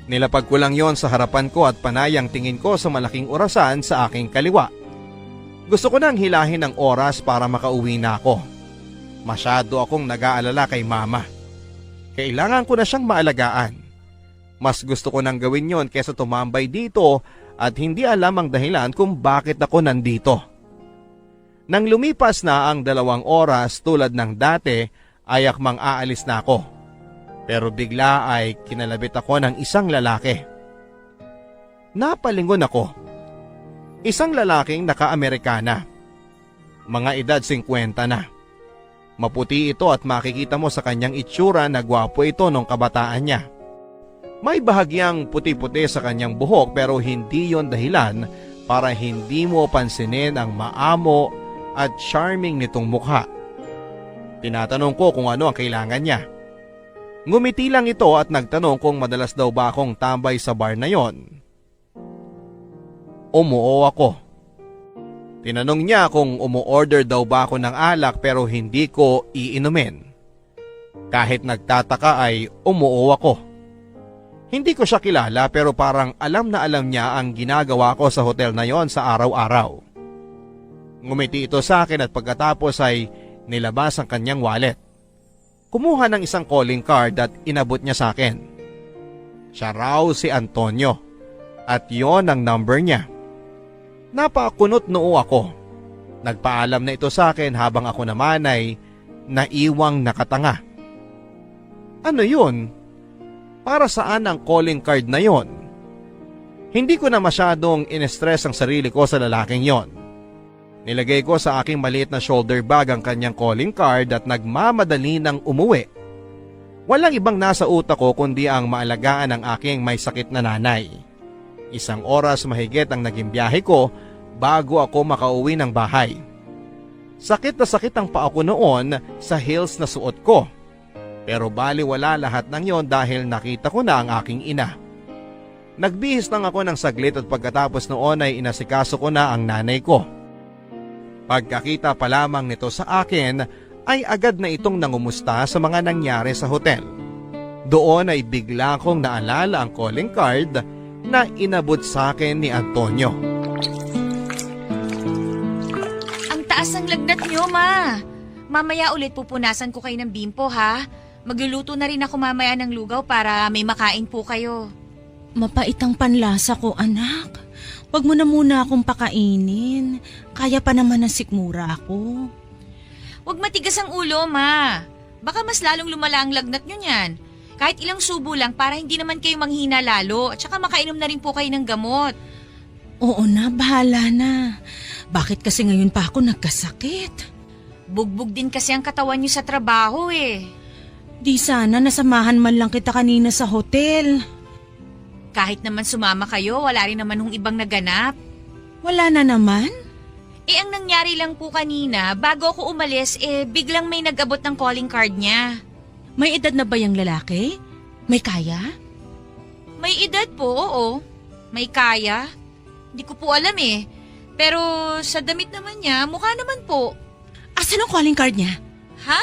Nilapag ko lang yon sa harapan ko at panayang tingin ko sa malaking orasan sa aking kaliwa. Gusto ko nang hilahin ang oras para makauwi na ako. Masyado akong nag-aalala kay mama. Kailangan ko na siyang maalagaan. Mas gusto ko nang gawin yon kaysa tumambay dito at hindi alam ang dahilan kung bakit ako nandito. Nang lumipas na ang 2 oras tulad ng dati ay akmang aalis na ako. Pero bigla ay kinalabit ako ng isang lalaki. Napalingon ako. Isang lalaking naka-Amerikana. Mga edad 50 na. Maputi ito at makikita mo sa kanyang itsura na gwapo ito nung kabataan niya. May bahagyang puti-puti sa kanyang buhok pero hindi yon dahilan para hindi mo pansinin ang maamo at charming nitong mukha. Tinatanong ko kung ano ang kailangan niya. Ngumiti lang ito at nagtanong kung madalas daw ba akong tambay sa bar na yon. Umuo ako. Tinanong niya kung umu-order daw ba ako ng alak pero hindi ko iinumin. Kahit nagtataka ay umuo ako. Hindi ko siya kilala pero parang alam na alam niya ang ginagawa ko sa hotel na yon sa araw-araw. Ngumiti ito sa akin at pagkatapos ay nilabas ang kanyang wallet. Kumuha ng isang calling card at inabot niya sa akin. Siya raw si Antonio at yon ang number niya. Napakunot noo ako. Nagpaalam na ito sa akin habang ako naman ay naiwang nakatanga. Ano yun? Para saan ang calling card na yon? Hindi ko na masyadong in-stress ang sarili ko sa lalaking yon. Nilagay ko sa aking maliit na shoulder bag ang kanyang calling card at nagmamadali ng umuwi. Walang ibang nasa utak ko kundi ang maalagaan ng aking may sakit na nanay. 1 oras mahigit ang naging biyahe ko bago ako makauwi ng bahay. Sakit na sakit ang paa ko noon sa heels na suot ko. Pero baliwala lahat ng yon dahil nakita ko na ang aking ina. Nagbihis lang ako ng saglit at pagkatapos noon ay inasikaso ko na ang nanay ko. Pagkakita pa lamang nito sa akin ay agad na itong nangumusta sa mga nangyari sa hotel. Doon ay bigla kong naalala ang calling card na inabot sa akin ni Antonio. Ang taas ng lagnat niyo, ma. Mamaya ulit pupunasan ko kayo ng bimpo, ha? Magluluto na rin ako mamaya ng lugaw para may makain po kayo. Mapait ang panlasa ko, anak. Huwag mo na muna akong pakainin. Kaya pa naman ng sikmura ako. Huwag matigas ang ulo, ma. Baka mas lalong lumala ang lagnat niyo niyan. Kahit ilang subo lang para hindi naman kayo manghina lalo at saka makainom na rin po kayo ng gamot. Oo na, bahala na. Bakit kasi ngayon pa ako nagkasakit? Bugbog din kasi ang katawan niyo sa trabaho eh. Di sana nasamahan man lang kita kanina sa hotel. Kahit naman sumama kayo, wala rin naman hong ibang naganap. Wala na naman? Ang nangyari lang po kanina, bago ako umalis, biglang may nag-abot ng calling card niya. May edad na ba yung lalaki? May kaya? May edad po, oo. May kaya. Hindi ko po alam eh. Pero sa damit naman niya, mukha naman po. Asan ang calling card niya? Ha?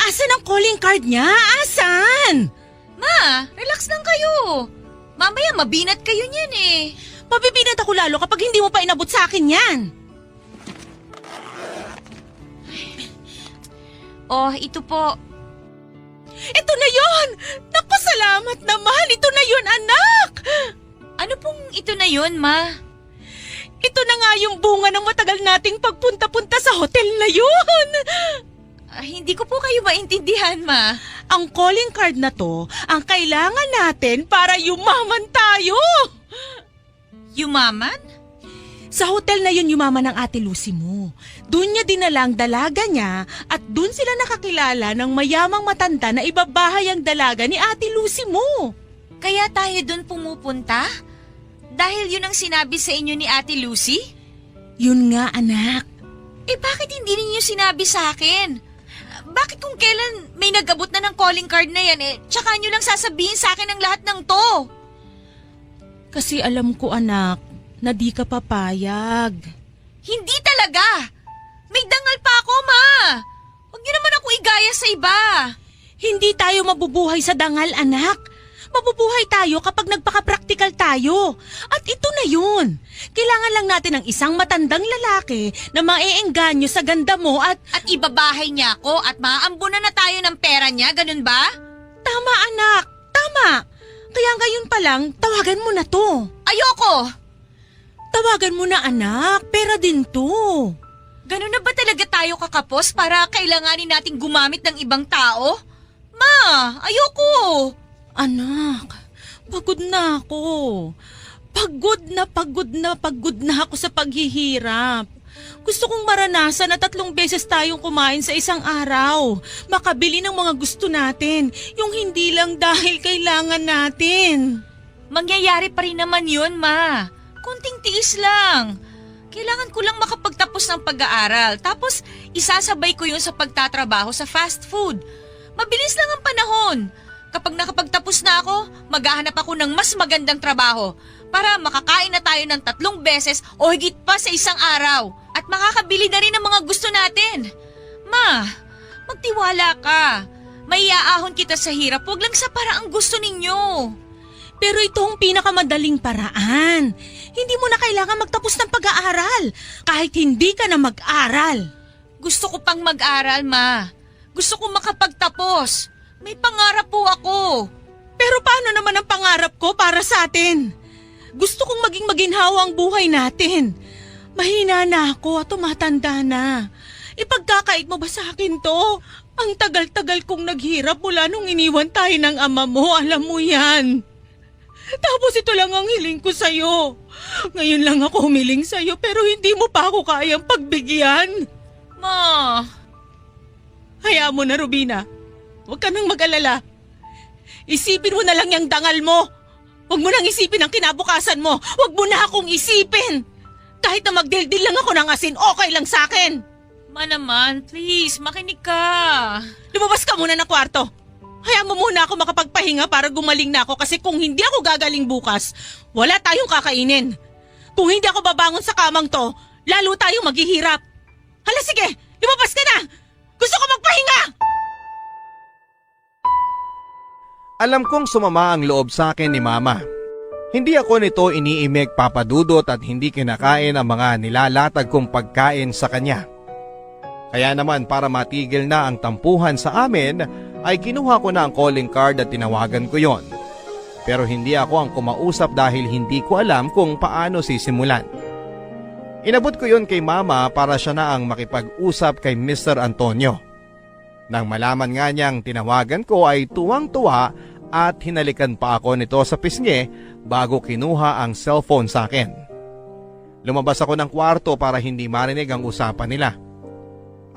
Asan ang calling card niya? Asan? Ma, relax lang kayo. Mamaya mabinat kayo niyan eh. Mabibinat ako lalo kapag hindi mo pa inabot sa akin yan. Oh, ito po. Ito na yon! Naku, salamat naman! Ito na yon, anak! Ano pong ito na yun, ma? Ito na nga yung bunga ng matagal nating pagpunta-punta sa hotel na yun! Hindi ko po kayo maintindihan, ma. Ang calling card na to, ang kailangan natin para yumaman tayo! Yumaman? Sa hotel na yun yumaman ng Ate Lucy mo. Doon niya dinala ang dalaga niya at doon sila nakakilala ng mayamang matanda na ibabahay ang dalaga ni Ate Lucy mo. Kaya tayo doon pumupunta? Dahil yun ang sinabi sa inyo ni Ate Lucy? Yun nga, anak. Bakit hindi ninyo sinabi sa akin? Bakit kung kailan may nag-abot na ng calling card na yan, tsaka nyo lang sasabihin sa akin ang lahat ng to? Kasi alam ko, anak, na di ka papayag. Hindi talaga! May dangal pa ako, Ma! Huwag niyo naman ako igaya sa iba! Hindi tayo mabubuhay sa dangal, anak. Mabubuhay tayo kapag nagpaka-practical tayo. At ito na yun. Kailangan lang natin ng isang matandang lalaki na maeengganyo sa ganda mo at... At ibabahay niya ako at maaambunan na tayo ng pera niya, ganun ba? Tama, anak. Tama. Kaya ngayon pa lang, tawagan mo na to. Ayoko! Tawagan mo na, anak. Pera din to. Ganun na ba talaga tayo kakapos para kailanganin nating gumamit ng ibang tao? Ma, ayoko! Anak, pagod na ako. Pagod na ako sa paghihirap. Gusto kong maranasan na 3 beses tayong kumain sa isang araw. Makabili ng mga gusto natin, yung hindi lang dahil kailangan natin. Mangyayari pa rin naman yun, Ma. Kunting tiis lang. Kailangan ko lang makapagtapos ng pag-aaral. Tapos, isasabay ko yun sa pagtatrabaho sa fast food. Mabilis lang ang panahon. Kapag nakapagtapos na ako, maghahanap ako ng mas magandang trabaho para makakain na tayo ng 3 beses o higit pa sa isang araw at makakabili na rin ng mga gusto natin. Ma, magtiwala ka. Maiaahon kita sa hirap, huwag lang sa paraang gusto ninyo. Pero ito ang pinakamadaling paraan. Hindi mo na kailangan magtapos ng pag-aaral kahit hindi ka na mag-aral. Gusto ko pang mag-aral, Ma. Gusto ko makapagtapos. May pangarap po ako. Pero paano naman ang pangarap ko para sa atin? Gusto kong maging maginhawa ang buhay natin. Mahina na ako at tumatanda na. Ipagkakait mo ba sa akin to? Ang tagal-tagal kong naghirap mula nung iniwan tayo ng ama mo, alam mo yan. Tapos ito lang ang hiling ko sa'yo. Ngayon lang ako humiling sa'yo pero hindi mo pa ako kayang pagbigyan. Ma, Hayaan mo na, Rubina. Huwag ka nang mag-alala. Isipin mo na lang yung dangal mo. Huwag mo nang isipin ang kinabukasan mo. Huwag mo na akong isipin. Kahit na magdildil lang ako ng asin, okay lang sa akin. Ma naman, please, makinig ka. Lumabas ka muna ng kwarto. Hayaan mo muna ako makapagpahinga para gumaling na ako kasi kung hindi ako gagaling bukas, wala tayong kakainin. Kung hindi ako babangon sa kamang to, lalo tayong maghihirap. Hala sige, lumabas ka na! Gusto ko magpahinga! Alam kong sumama ang loob sa akin ni Mama. Hindi ako nito iniimik papadudot at hindi kinakain ang mga nilalatag kong pagkain sa kanya. Kaya naman para matigil na ang tampuhan sa amin ay kinuha ko na ang calling card at tinawagan ko yon. Pero hindi ako ang kumausap dahil hindi ko alam kung paano sisimulan. Inabot ko yon kay Mama para siya na ang makipag-usap kay Mr. Antonio. Nang malaman nga niyang tinawagan ko ay tuwang-tuwa at hinalikan pa ako nito sa pisngi bago kinuha ang cellphone sa akin. Lumabas ako ng kwarto para hindi marinig ang usapan nila.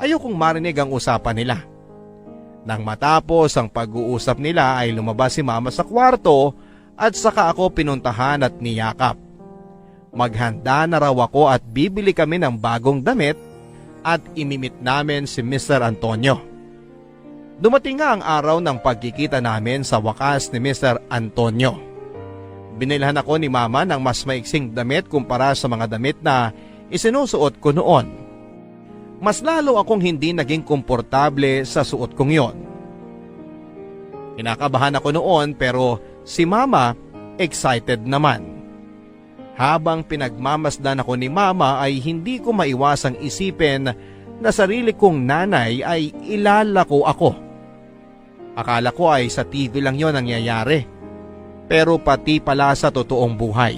Ayokong marinig ang usapan nila. Nang matapos ang pag-uusap nila ay lumabas si Mama sa kwarto at saka ako pinuntahan at niyakap. Maghanda na raw ako at bibili kami ng bagong damit at imimit namin si Mr. Antonio. Dumating nga ang araw ng pagkikita namin sa wakas ni Mr. Antonio. Binilhan ako ni Mama ng mas maiksing damit kumpara sa mga damit na isinusuot ko noon. Mas lalo akong hindi naging komportable sa suot kong yon. Kinakabahan ako noon pero si Mama excited naman. Habang pinagmamasdan ako ni Mama ay hindi ko maiwasang isipin na sarili kong nanay ay ilalako ako. Akala ko ay sa TV lang yon nangyayari, pero pati pala sa totoong buhay.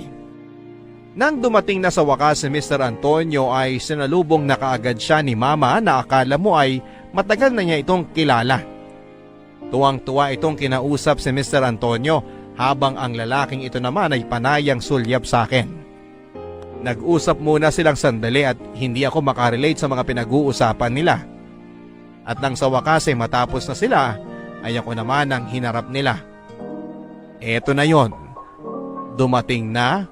Nang dumating na sa wakas si Mr. Antonio ay sinalubong na kaagad siya ni Mama na akala mo ay matagal na niya itong kilala. Tuwang-tuwa itong kinausap si Mr. Antonio habang ang lalaking ito naman ay panayang sulyap sa akin. Nag-usap muna silang sandali at hindi ako makarelate sa mga pinag-uusapan nila. At nang sa wakas ay matapos na sila, ay ako naman ang hinarap nila. Eto na yon. Dumating na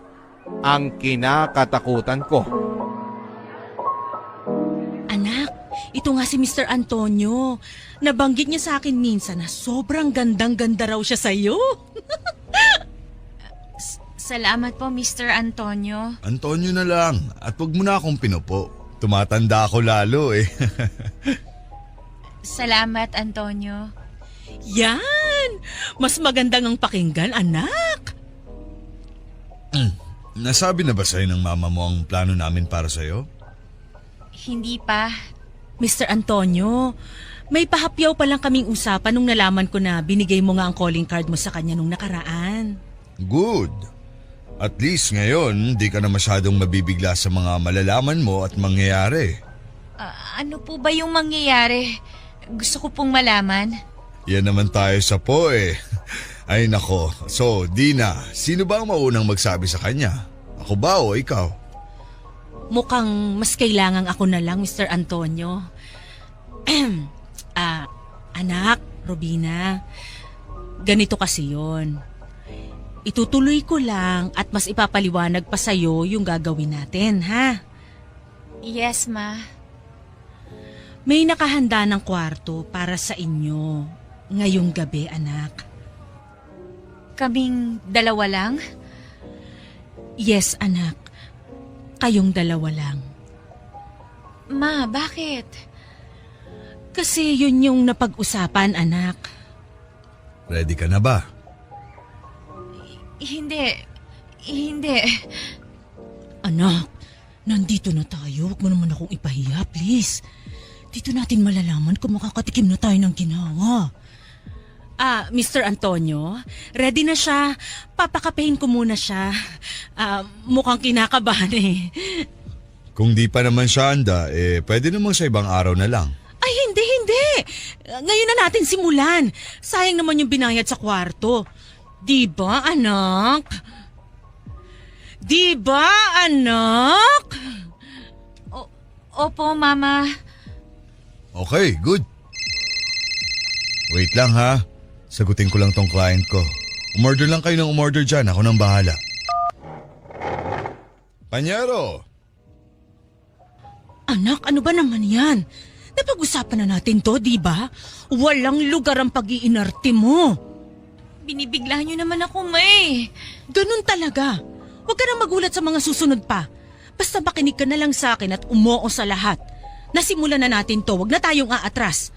ang kinakatakutan ko. Anak, ito nga si Mr. Antonio. Nabanggit niya sa akin minsan na sobrang gandang-ganda raw siya sa'yo. Salamat po, Mr. Antonio. Antonio na lang at wag mo na akong pinupo. Tumatanda ako lalo eh. Salamat, Antonio. Yan! Mas magandang ang pakinggan, anak. Nasabi na ba sa'yo ng mama mo ang plano namin para sa'yo? Hindi pa. Mr. Antonio, may pahapyaw pa lang kaming usapan nung nalaman ko na binigay mo nga ang calling card mo sa kanya nung nakaraan. Good. At least ngayon, di ka na masyadong mabibigla sa mga malalaman mo at mangyayari. Ano po ba yung mangyayari? Gusto ko pong malaman. Yan naman tayo sa po eh. Ay nako. So, Dina, sino ba ang maunang magsabi sa kanya? Ako ba o ikaw? Mukhang mas kailangan ako na lang, Mr. Antonio. Anak, Robina, ganito kasi yon. Itutuloy ko lang at mas ipapaliwanag pa sa'yo yung gagawin natin, ha? Yes, Ma. May nakahanda ng kwarto para sa inyo ngayong gabi, anak. Kaming dalawa lang? Yes, anak. Kayong dalawa lang. Ma, bakit? Kasi yun yung napag-usapan, anak. Ready ka na ba? Hindi. Anak, nandito na tayo. Huwag mo naman akong ipahiya, please. Dito natin malalaman kung makakatikim na tayo ng ginawa. Mr. Antonio, ready na siya. Papakapehin ko muna siya. Mukhang kinakabahan eh. Kung di pa naman siya handa, pwede namang sa ibang araw na lang. Ay, hindi. Ngayon na natin simulan. Sayang naman yung binayad sa kwarto. Di ba, anak? Opo, Mama. Okay, good. Wait lang ha. Sagutin ko lang tong client ko. Umorder lang kayo ng umorder dyan. Ako nang bahala. Panyero! Anak, ano ba naman yan? Napag-usapan na natin to, di ba? Walang lugar ang pag-iinarte mo. Binibigla niyo naman ako, May. Ganun talaga. Huwag ka nang magulat sa mga susunod pa. Basta makinig ka na lang sa akin at umoo sa lahat. Nasimulan na natin to, huwag na tayong aatras.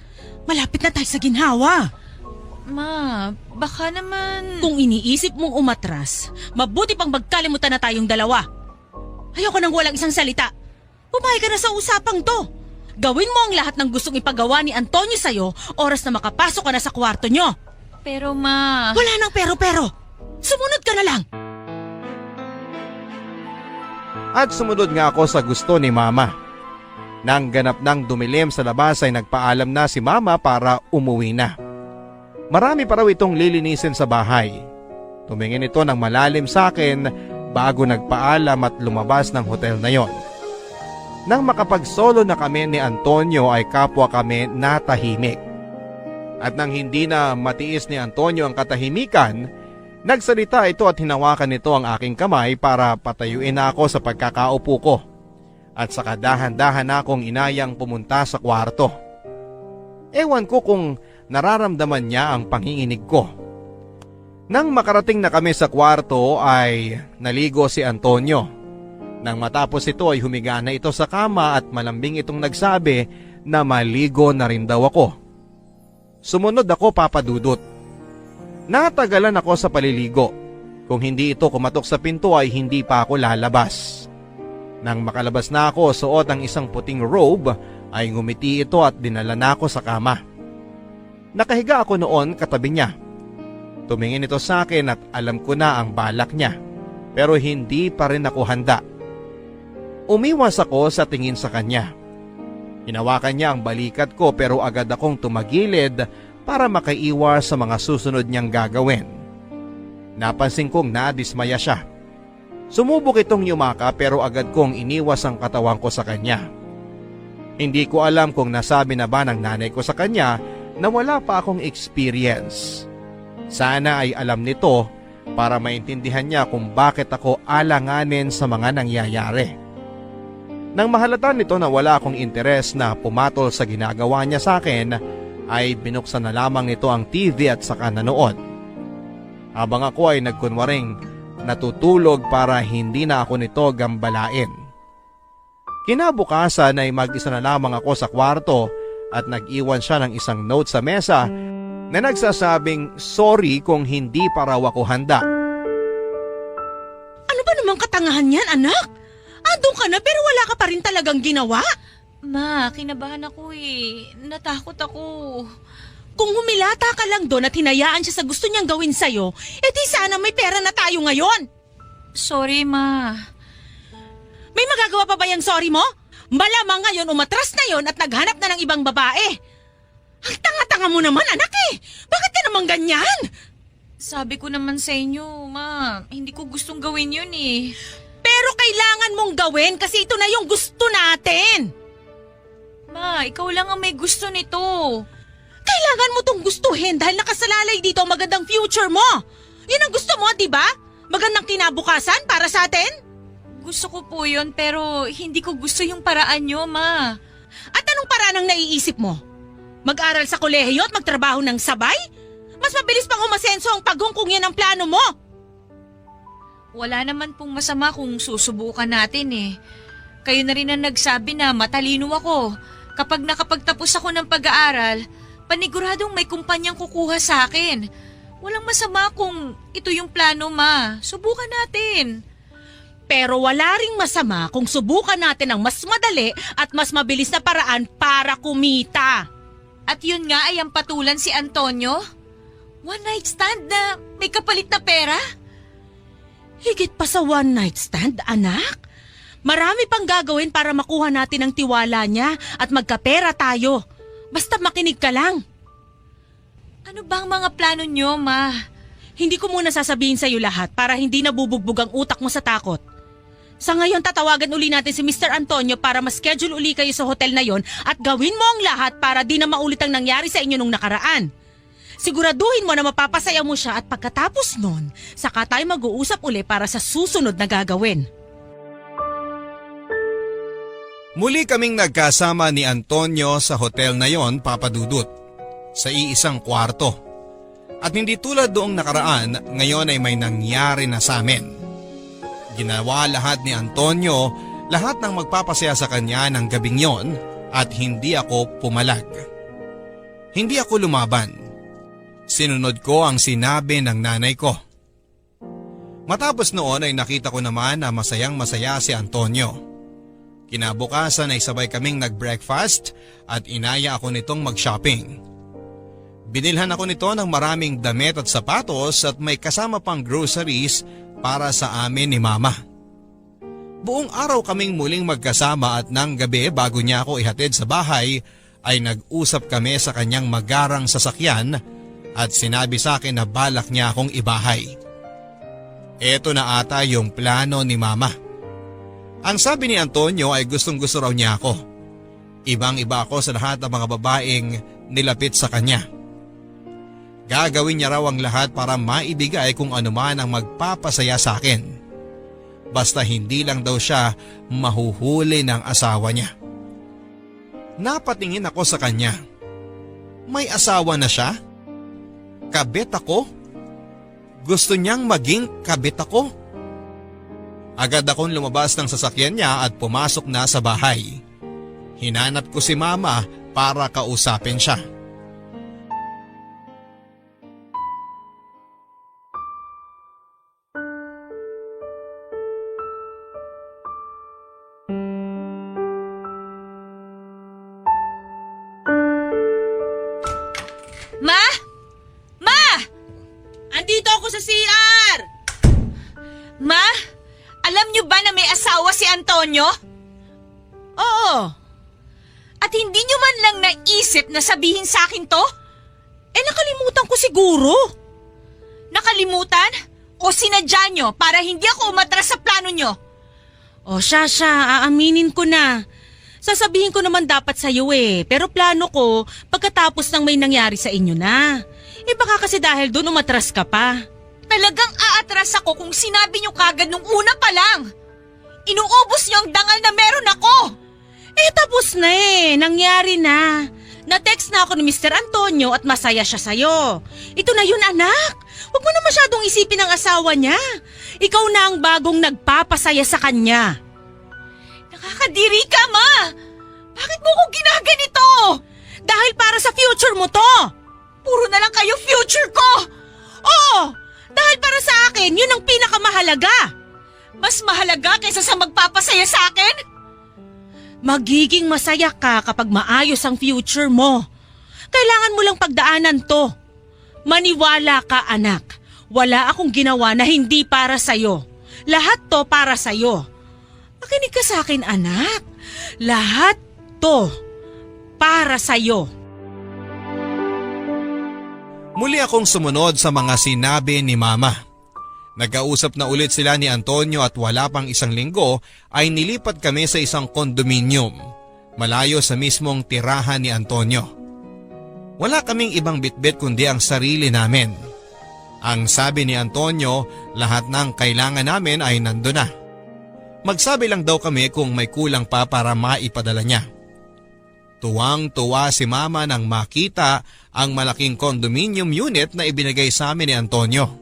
Malapit na tayo sa ginhawa. Ma, baka naman... Kung iniisip mong umatras, mabuti pang magkalimutan na tayong dalawa. Ayoko nang walang isang salita. Pumayag ka na sa usapang to. Gawin mo ang lahat ng gustong ipagawa ni Antonio sa'yo oras na makapasok ka na sa kwarto nyo. Pero, Ma... Wala nang pero-pero. Sumunod ka na lang. At sumunod nga ako sa gusto ni Mama. Nang ganap nang dumilim sa labas ay nagpaalam na si Mama para umuwi na. Marami pa raw itong lilinisin sa bahay. Tumingin ito ng malalim sa akin bago nagpaalam at lumabas ng hotel na yon. Nang makapagsolo na kami ni Antonio ay kapwa kami natahimik. At nang hindi na matiis ni Antonio ang katahimikan, nagsalita ito at hinawakan nito ang aking kamay para patayuin ako sa pagkakaupo ko. At saka dahan-dahan akong inayang pumunta sa kwarto. Ewan ko kung nararamdaman niya ang panginginig ko. Nang makarating na kami sa kwarto ay naligo si Antonio. Nang matapos ito ay humiga na ito sa kama at malambing itong nagsabi na maligo na rin daw ako. Sumunod ako, Papa Dudut. Natagalan ako sa paliligo. Kung hindi ito kumatok sa pinto ay hindi pa ako lalabas. Nang makalabas na ako, suot ang isang puting robe ay ngumiti ito at dinala na ako sa kama. Nakahiga ako noon katabi niya. Tumingin ito sa akin at alam ko na ang balak niya. Pero hindi pa rin ako handa. Umiwas ako sa tingin sa kanya. Hinawakan niya ang balikat ko pero agad akong tumagilid para makaiwas sa mga susunod niyang gagawin. Napansin kong nadismaya siya. Sumubok itong yumaka pero agad kong iniwas ang katawan ko sa kanya. Hindi ko alam kung nasabi na ba ng nanay ko sa kanya na wala pa akong experience. Sana ay alam nito para maintindihan niya kung bakit ako alanganin sa mga nangyayari. Nang mahalata nito na wala akong interes na pumatol sa ginagawa niya sa akin, ay binuksan na lamang nito ang TV at saka nanood. Habang ako ay nagkunwaring natutulog para hindi na ako nito gambalain. Kinabukasan ay mag-isa na lamang ako sa kwarto at nag-iwan siya ng isang note sa mesa na nagsasabing sorry kung hindi pa raw ako handa. Ano ba namang katangahan yan, anak? Andun ka na pero wala ka pa rin talagang ginawa? Ma, kinabahan ako eh. Natakot ako. Kung humilata ka lang doon at hinayaan siya sa gusto niyang gawin sa'yo, edi sana may pera na tayo ngayon. Sorry, Ma. May magagawa pa ba yung sorry mo? Malamang ngayon umatras na yon at naghanap na ng ibang babae. Ang tanga-tanga mo naman, anak eh. Bakit ka naman ganyan? Sabi ko naman sa inyo, Ma. Hindi ko gustong gawin yun eh. Pero kailangan mong gawin kasi ito na yung gusto natin. Ma, ikaw lang ang may gusto nito. Kailangan mo tong gustuhin dahil nakasalalay dito ang magandang future mo. Yun ang gusto mo, di ba? Magandang kinabukasan para sa atin? Gusto ko po yun pero hindi ko gusto yung paraan nyo, Ma. At anong paraan ang naiisip mo? Mag-aral sa kolehiyo at magtrabaho ng sabay? Mas mabilis pang umasenso ang paghungkong yan ang plano mo. Wala naman pong masama kung susubukan natin eh. Kayo na rin ang nagsabi na matalino ako. Kapag nakapagtapos ako ng pag-aaral, paniguradong may kumpanyang kukuha sa akin. Walang masama kung ito yung plano, Ma. Subukan natin. Pero wala ring masama kung subukan natin ang mas madali at mas mabilis na paraan para kumita. At yun nga ay ang patulan si Antonio? One night stand na may kapalit na pera? Higit pa sa one night stand, anak. Marami pang gagawin para makuha natin ang tiwala niya at magkapera tayo. Basta makinig ka lang. Ano bang mga plano nyo, Ma? Hindi ko muna sasabihin sa'yo lahat para hindi nabubugbog ang utak mo sa takot. Sa ngayon, tatawagan uli natin si Mr. Antonio para ma-schedule uli kayo sa hotel na yon at gawin mo ang lahat para di na maulit ang nangyari sa inyo nung nakaraan. Siguraduhin mo na mapapasaya mo siya at pagkatapos nun, saka tayo mag-uusap uli para sa susunod na gagawin. Muli kaming nagkasama ni Antonio sa hotel na yon, Papa Dudut, sa iisang kwarto. At hindi tulad doong nakaraan, ngayon ay may nangyari na sa amin. Ginawa lahat ni Antonio, lahat ng magpapasaya sa kanya ng gabing yon at hindi ako pumalag. Hindi ako lumaban. Sinunod ko ang sinabi ng nanay ko. Matapos noon ay nakita ko naman na masayang masaya si Antonio. Kinabukasan ay sabay kaming nag-breakfast at inaya ako nitong mag-shopping. Binilhan ako nito ng maraming damit at sapatos at may kasama pang groceries para sa amin ni Mama. Buong araw kaming muling magkasama at nang gabi bago niya ako ihatid sa bahay ay nag-usap kami sa kanyang magarang sasakyan at sinabi sa akin na balak niya akong ibahay. Eto na ata yung plano ni Mama. Ang sabi ni Antonio ay gustong-gusto raw niya ako. Ibang-iba ako sa lahat ng mga babaeng nilapit sa kanya. Gagawin niya raw ang lahat para maibigay kung ano man ang magpapasaya sa akin. Basta hindi lang daw siya mahuhuli ng asawa niya. Napatingin ako sa kanya. May asawa na siya? Kabit ako? Gusto niyang maging kabit ako? Agad akong lumabas ng sasakyan niya at pumasok na sa bahay. Hinanap ko si Mama para kausapin siya. Ma! Ma! Andito ako sa CR! Ma? Alam niyo ba na may asawa si Antonio? Oo. At hindi niyo man lang naisip na sabihin sa akin to? Nakalimutan ko siguro. Nakalimutan? O sinadya niyo para hindi ako umatras sa plano niyo? O siya, aaminin ko na. Sasabihin ko naman dapat sa'yo pero plano ko pagkatapos ng may nangyari sa inyo na. Baka kasi dahil doon umatras ka pa. Talagang aatras ako kung sinabi niyo kagad nung una pa lang. Inuubos niyo ang dangal na meron ako. Tapos na nangyari na. Na-text na ako ni Mr. Antonio at masaya siya sa'yo. Ito na yun, anak. Huwag mo na masyadong isipin ang asawa niya. Ikaw na ang bagong nagpapasaya sa kanya. Nakakadiri ka, Ma! Bakit mo ko ginaganito? Dahil para sa future mo to. Puro na lang kayo future ko! Oo, dahil para sa akin, yun ang pinakamahalaga. Mas mahalaga kaysa sa magpapasaya sa akin? Magiging masaya ka kapag maayos ang future mo. Kailangan mo lang pagdaanan to. Maniwala ka, anak. Wala akong ginawa na hindi para sa'yo. Lahat to para sa'yo. Makinig ka sa akin, anak. Lahat to para sa'yo. Muli akong sumunod sa mga sinabi ni Mama. Nagkausap na ulit sila ni Antonio at wala pang isang linggo ay nilipat kami sa isang kondominium, malayo sa mismong tirahan ni Antonio. Wala kaming ibang bitbit kundi ang sarili namin. Ang sabi ni Antonio, lahat ng kailangan namin ay nandun na. Magsabi lang daw kami kung may kulang pa para maipadala niya. Tuwang-tuwa si Mama nang makita ang malaking condominium unit na ibinigay sa amin ni Antonio.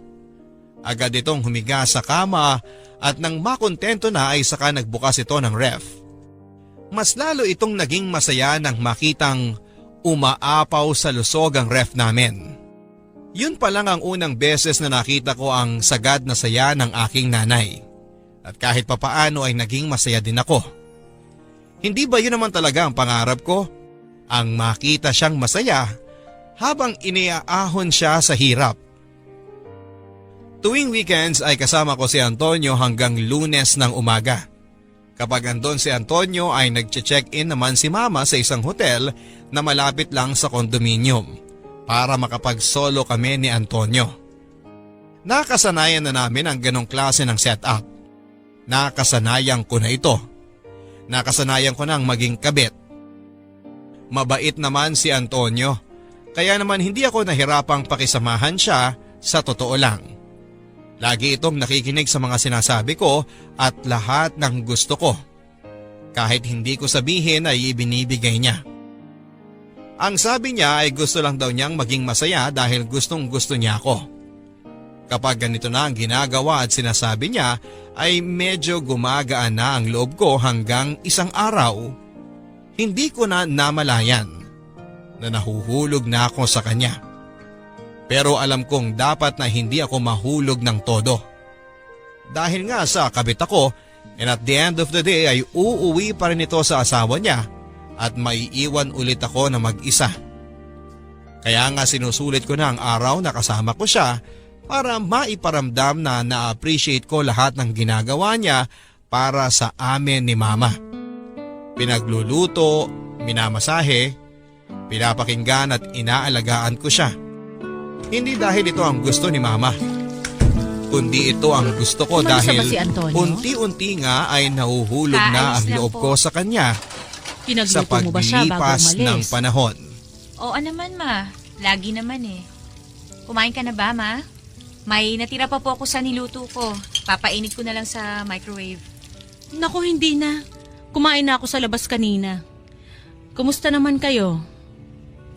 Agad itong humiga sa kama at nang makontento na ay saka nagbukas ito ng ref. Mas lalo itong naging masaya nang makitang umaapaw sa lusog ang ref namin. Yun pa lang ang unang beses na nakita ko ang sagad na saya ng aking nanay. At kahit papaano ay naging masaya din ako. Hindi ba yun naman talaga ang pangarap ko? Ang makita siyang masaya habang iniaahon siya sa hirap. Tuwing weekends ay kasama ko si Antonio hanggang Lunes ng umaga. Kapag andon si Antonio ay nagche-check-in naman si Mama sa isang hotel na malapit lang sa kondominium para makapag-solo kami ni Antonio. Nakasanayan na namin ang ganong klase ng setup. Nakasanayan ko na ito. Nakasanayan ko nang maging kabit. Mabait naman si Antonio, kaya naman hindi ako nahirapang pakisamahan siya sa totoo lang. Lagi itong nakikinig sa mga sinasabi ko at lahat ng gusto ko. Kahit hindi ko sabihin ay ibinibigay niya. Ang sabi niya ay gusto lang daw niyang maging masaya dahil gustong gusto niya ako. Kapag ganito na ang ginagawa at sinasabi niya ay medyo gumagaan na ang loob ko hanggang isang araw. Hindi ko na namalayan na nahuhulog na ako sa kanya. Pero alam kong dapat na hindi ako mahulog ng todo. Dahil nga sa kabit ako, and at the end of the day ay uuwi pa rin ito sa asawa niya at maiiwan ulit ako na mag-isa. Kaya nga sinusulit ko na ang araw na kasama ko siya para maiparamdam na na-appreciate ko lahat ng ginagawa niya para sa amin ni Mama. Pinagluluto, minamasahe, pinapakinggan at inaalagaan ko siya. Hindi dahil ito ang gusto ni Mama, kundi ito ang gusto ko Umalis na dahil ba si Antonio? unti-unti nga ay nahuhulog na Kaayos ang lang loob po. ko sa kanya sa Pinagluto mo ba siya bago paglipas umalis? ng panahon. Oo naman, Ma. Lagi naman eh. Kumain ka na ba, Ma? May natira pa po ako sa niluto ko. Papainit ko na lang sa microwave. Naku, hindi na. Kumain na ako sa labas kanina. Kumusta naman kayo?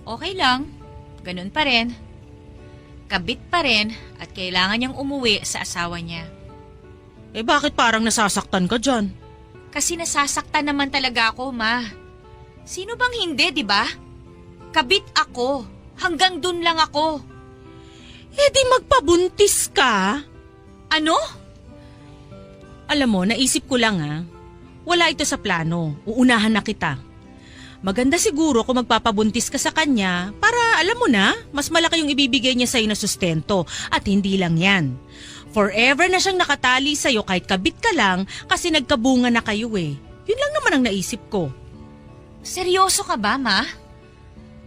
Okay lang. Ganun pa rin. Kabit pa rin at kailangan niyang umuwi sa asawa niya. Eh bakit parang nasasaktan ka dyan? Kasi nasasaktan naman talaga ako, Ma. Sino bang hindi, di ba? Kabit ako. Hanggang dun lang ako. Eh di magpabuntis ka. Ano? Alam mo, naisip ko lang wala ito sa plano. Uunahan na kita. Maganda siguro kung magpapabuntis ka sa kanya para alam mo na, mas malaki yung ibibigay niya sa'yo na sustento at hindi lang yan. Forever na siyang nakatali sa'yo kahit kabit ka lang kasi nagkabunga na kayo eh. Yun lang naman ang naisip ko. Seryoso ka ba, Ma?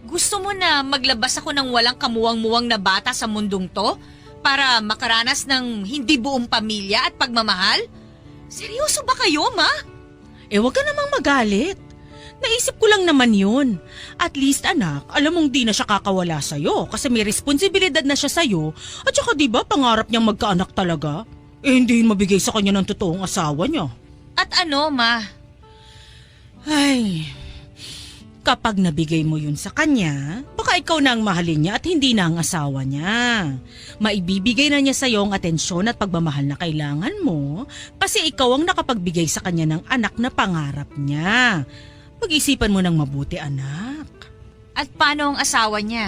Gusto mo na maglabas ako ng walang kamuwang-muwang na bata sa mundong to para makaranas ng hindi buong pamilya at pagmamahal? Seryoso ba kayo, Ma? Eh wag ka namang magalit. Naisip ko lang naman yun. At least anak, alam mong di na siya kakawala sa'yo kasi may responsibilidad na siya sa'yo. At saka diba pangarap niyang magkaanak talaga? Eh hindi yun mabigay sa kanya ng totoong asawa niya. At ano, Ma? Ay, Kapag nabigay mo yun sa kanya, baka ikaw na ang mahalin niya at hindi na ang asawa niya. Maibibigay na niya sa iyo ang atensyon at pagmamahal na kailangan mo kasi ikaw ang nakapagbigay sa kanya ng anak na pangarap niya. Pag-isipan mo ng mabuti, anak. At paano ang asawa niya?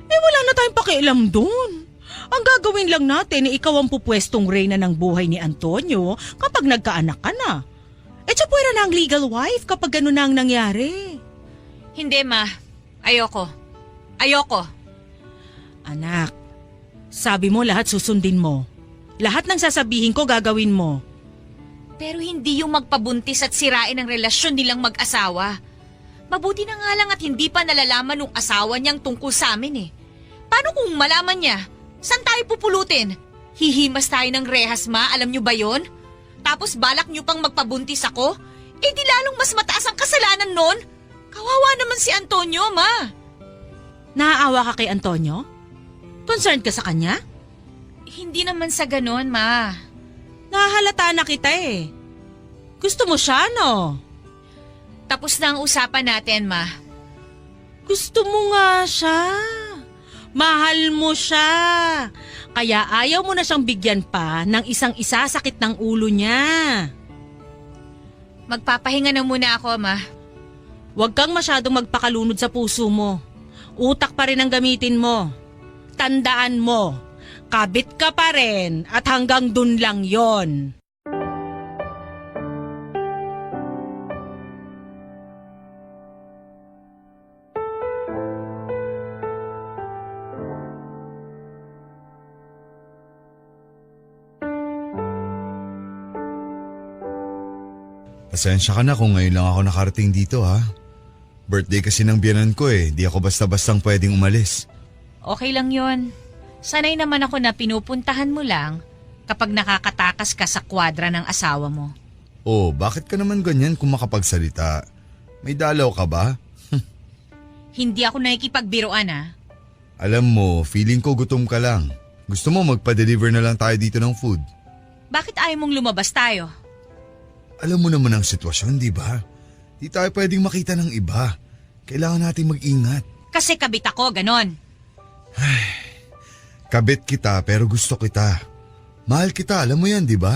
Wala na tayong pakialam doon. Ang gagawin lang natin ay ikaw ang pupwestong reyna ng buhay ni Antonio kapag nagkaanak ka na. Siya pwera na ang legal wife kapag gano'n na ang nangyari. Hindi, Ma. Ayoko. Ayoko. Anak, sabi mo lahat susundin mo. Lahat ng sasabihin ko gagawin mo. Pero hindi yung magpabuntis at sirain ang relasyon nilang mag-asawa. Mabuti na nga lang at hindi pa nalalaman ng asawa niyang tungkol sa amin eh. Paano kung malaman niya? Saan tayo pupulutin? Hihimas tayo ng rehas, Ma, alam niyo ba yon? Tapos balak niyo pang magpabuntis ako? Di lalong mas mataas ang kasalanan nun? Kawawa naman si Antonio, Ma. Naaawa ka kay Antonio? Concerned ka sa kanya? Hindi naman sa ganon, Ma. Nahalata na kita eh. Gusto mo siya, no? Tapos na ang usapan natin, Ma. Gusto mo nga siya. Mahal mo siya. Kaya ayaw mo na siyang bigyan pa ng isang sakit ng ulo niya. Magpapahinga na muna ako, Ma. Huwag kang masyadong magpakalunod sa puso mo. Utak pa rin ang gamitin mo. Tandaan mo, kabit ka pa rin at hanggang dun lang yon. Pasensya ka na kung ngayon lang ako nakarating dito ha. Birthday kasi ng biyanan ko eh, di ako basta-bastang pwedeng umalis. Okay lang yon. Sanay naman ako na pinupuntahan mo lang kapag nakakatakas ka sa kwadra ng asawa mo. Oh, bakit ka naman ganyan kung makapagsalita? May dalaw ka ba? Hindi ako nakikipagbiruan ah. Alam mo, feeling ko gutom ka lang. Gusto mo magpa-deliver na lang tayo dito ng food? Bakit ayaw mong lumabas tayo? Alam mo naman ang sitwasyon, di ba? Di tayo pwedeng makita ng iba. Kailangan natin mag-ingat. Kasi kabit ako, ganon. Kabit kita pero gusto kita. Mahal kita, alam mo yan, di ba?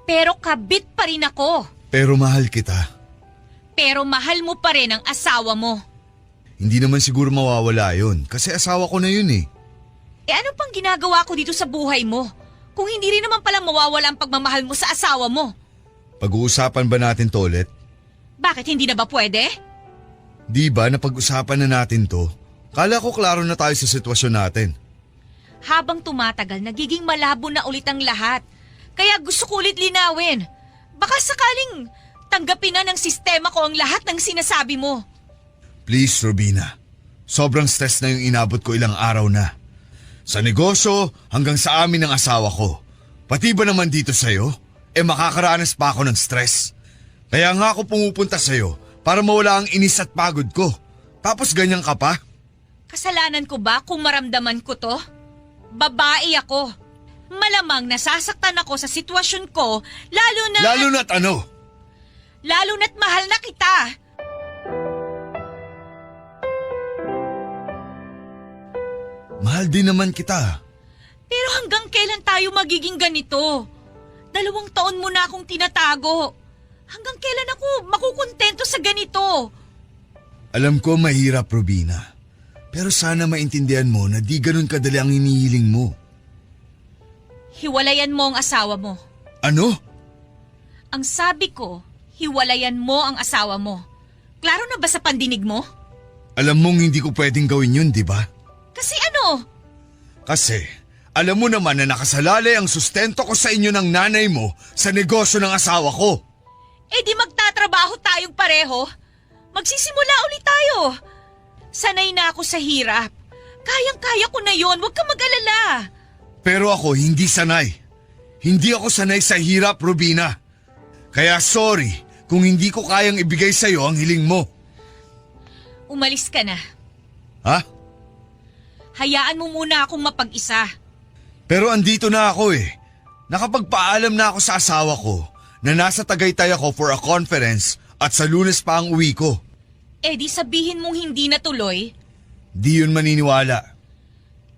Pero kabit pa rin ako. Pero mahal kita. Pero mahal mo pa rin ang asawa mo. Hindi naman siguro mawawala yun kasi asawa ko na yun eh. Ano pang ginagawa ko dito sa buhay mo? Kung hindi rin naman palang mawawala ang pagmamahal mo sa asawa mo. Pag-uusapan ba natin to ulit? Bakit hindi na ba pwede? Di ba napag-usapan na natin to? Kala ko klaro na tayo sa sitwasyon natin. Habang tumatagal, nagiging malabo na ulit ang lahat. Kaya gusto ko ulit linawin. Baka sakaling tanggapin na ng sistema ko ang lahat ng sinasabi mo. Please, Robina. Sobrang stress na yung inabot ko ilang araw na. Sa negosyo hanggang sa amin ng asawa ko. Pati ba naman dito sa'yo? Makakaranas pa ako ng stress. Kaya nga ako pumupunta sa'yo para mawala ang inis at pagod ko. Tapos ganyan ka pa? Kasalanan ko ba kung maramdaman ko to? Babae ako. Malamang nasasaktan ako sa sitwasyon ko, lalo na't ano? Lalo na't mahal na kita. Mahal din naman kita. Pero hanggang kailan tayo magiging ganito? 2 taon mo na akong tinatago. Hanggang kailan ako makukontento sa ganito? Alam ko mahirap, Robina. Pero sana maintindihan mo na di ganun kadali ang hinihiling mo. Hiwalayan mo ang asawa mo. Ano? Ang sabi ko, hiwalayan mo ang asawa mo. Klaro na ba sa pandinig mo? Alam mong hindi ko pwedeng gawin yun, di ba? Kasi ano? Kasi alam mo naman na nakasalalay ang sustento ko sa inyo ng nanay mo sa negosyo ng asawa ko. Di magtatrabaho tayong pareho. Magsisimula ulit tayo. Sanay na ako sa hirap. Kayang-kaya ko na yon, huwag ka mag-alala. Pero ako hindi sanay. Hindi ako sanay sa hirap, Robina. Kaya sorry kung hindi ko kayang ibigay sa'yo ang hiling mo. Umalis ka na. Ha? Hayaan mo muna akong mapag-isa. Pero andito na ako eh. Nakapagpaalam na ako sa asawa ko na nasa Tagaytay ako for a conference at sa Lunes pa ang uwi ko. Eh di sabihin mong hindi natuloy. Di yun maniniwala.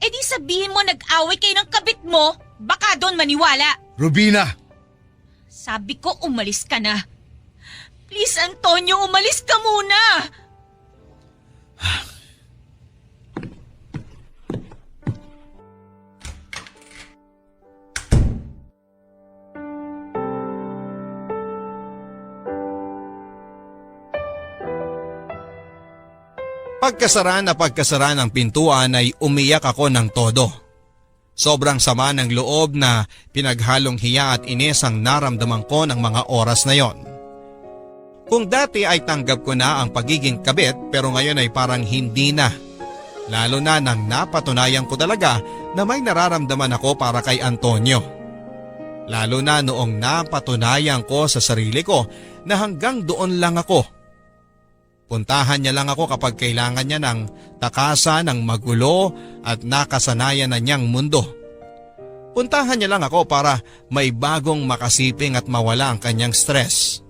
Eh di sabihin mo nag-away kayo ng kabit mo, baka doon maniwala. Rubina! Sabi ko umalis ka na. Please Antonio, umalis ka muna. Pagkasara ng pintuan ay umiyak ako ng todo. Sobrang sama ng loob na pinaghalong hiya at inis ang naramdaman ko ng mga oras na yon. Kung dati ay tanggap ko na ang pagiging kabit pero ngayon ay parang hindi na. Lalo na nang napatunayan ko talaga na may nararamdaman ako para kay Antonio. Lalo na noong napatunayan ko sa sarili ko na hanggang doon lang ako. Puntahan niya lang ako kapag kailangan niya ng takasan ng magulo at nakasanayan na niyang mundo. Puntahan niya lang ako para may bagong makasiping at mawala ang kanyang stress.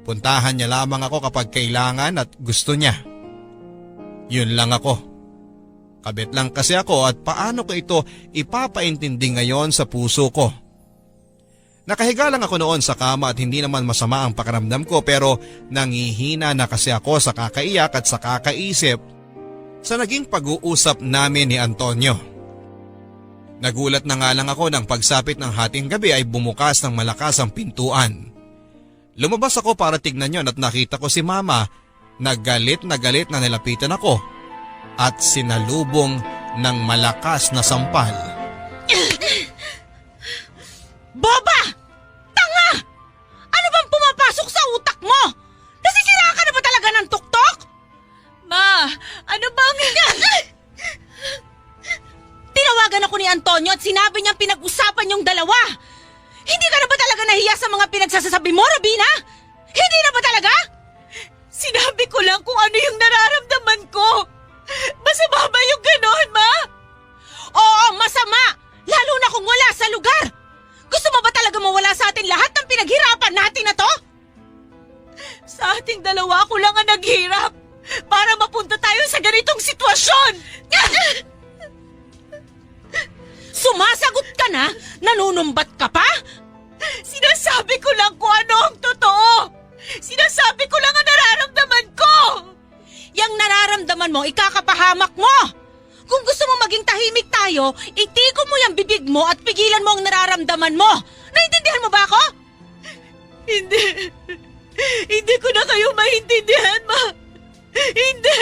Puntahan niya lamang ako kapag kailangan at gusto niya. Yun lang ako. Kabit lang kasi ako at paano ko ito ipapaintindi ngayon sa puso ko. Nakahiga lang ako noon sa kama at hindi naman masama ang pakiramdam ko pero nangihina na kasi ako sa kakaiyak at sa kakaisip sa naging pag-uusap namin ni Antonio. Nagulat na nga lang ako nang pagsapit ng hating gabi ay bumukas ng malakas ang pintuan. Lumabas ako para tignan yon at nakita ko si Mama na galit na nilapitan ako at sinalubong ng malakas na sampal. Boba! Tanga! Ano bang pumapasok sa utak mo? Nasisira ka na ba talaga ng tuktok? Ma, ano bang... Tinawagan ako ni Antonio at sinabi niyang pinag-usapan yung dalawa. Hindi ka na ba talaga nahiya sa mga pinagsasabi mo, Robina? Hindi na ba talaga? Sinabi ko lang kung ano yung nararamdaman ko. Masama ba yung ganon, Ma? Oo, masama! Lalo na kung wala sa lugar! Gusto mo ba talaga mawala sa atin lahat ng pinaghirapan natin na to? Sa ating dalawa ko lang ang naghirap para mapunta tayo sa ganitong sitwasyon. Sumasagot ka na? Nanunumbat ka pa? Sinasabi ko lang kung ano ang totoo. Sinasabi ko lang ang nararamdaman ko. Yang nararamdaman mo, ikakapahamak mo! Kung gusto mo maging tahimik tayo, itiko mo yung bibig mo at pigilan mo ang nararamdaman mo. Naintindihan mo ba ako? Hindi. Hindi ko na kayo maintindihan, Ma. Hindi.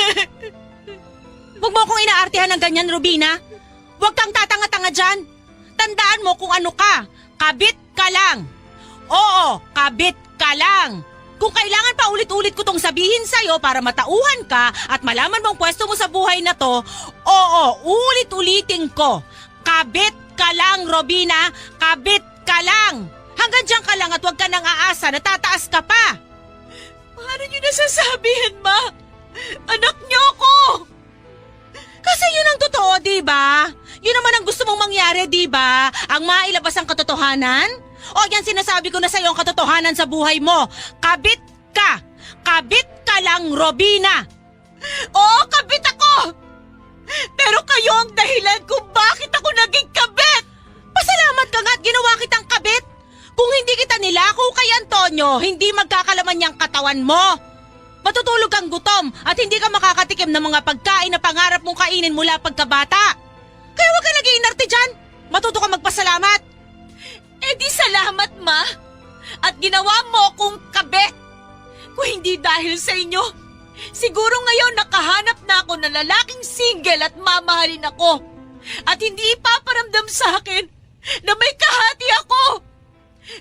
Huwag mo akong inaartihan ng ganyan, Rubina. Huwag kang tatanga-tanga dyan. Tandaan mo kung ano ka. Kabit ka lang. Oo, kabit ka lang. Kung kailangan pa ulit-ulit ko tong sabihin sa'yo para matauhan ka at malaman mong pwesto mo sa buhay na to, oo, ulit-ulitin ko. Kabit ka lang, Robina. Kabit ka lang. Hanggang dyan ka lang at huwag ka nang aasa na tataas ka pa. Paano niyo nasasabihin, Ma? Anak niyo ako! Kasi yun ang totoo, di ba? Yun naman ang gusto mong mangyari, di ba? Ang mailabas ang katotohanan? O yan sinasabi ko na sa'yo ang katotohanan sa buhay mo. Kabit ka! Kabit ka lang, Robina! Oo, kabit ako! Pero kayo ang dahilan kung bakit ako naging kabit! Pasalamat ka nga at ginawa kitang kabit! Kung hindi kita nilako kay Antonio, hindi magkakalaman niyang katawan mo. Matutulog kang gutom at hindi ka makakatikim ng mga pagkain na pangarap mong kainin mula pagkabata. Kaya huwag ka nag-iinarte dyan. Matuto ka magpasalamat. Eh di salamat, Ma. At ginawa mo akong kabit. Kung hindi dahil sa inyo, siguro ngayon nakahanap na ako ng lalaking single at mamahalin ako. At hindi ipaparamdam sa akin na may kahati ako.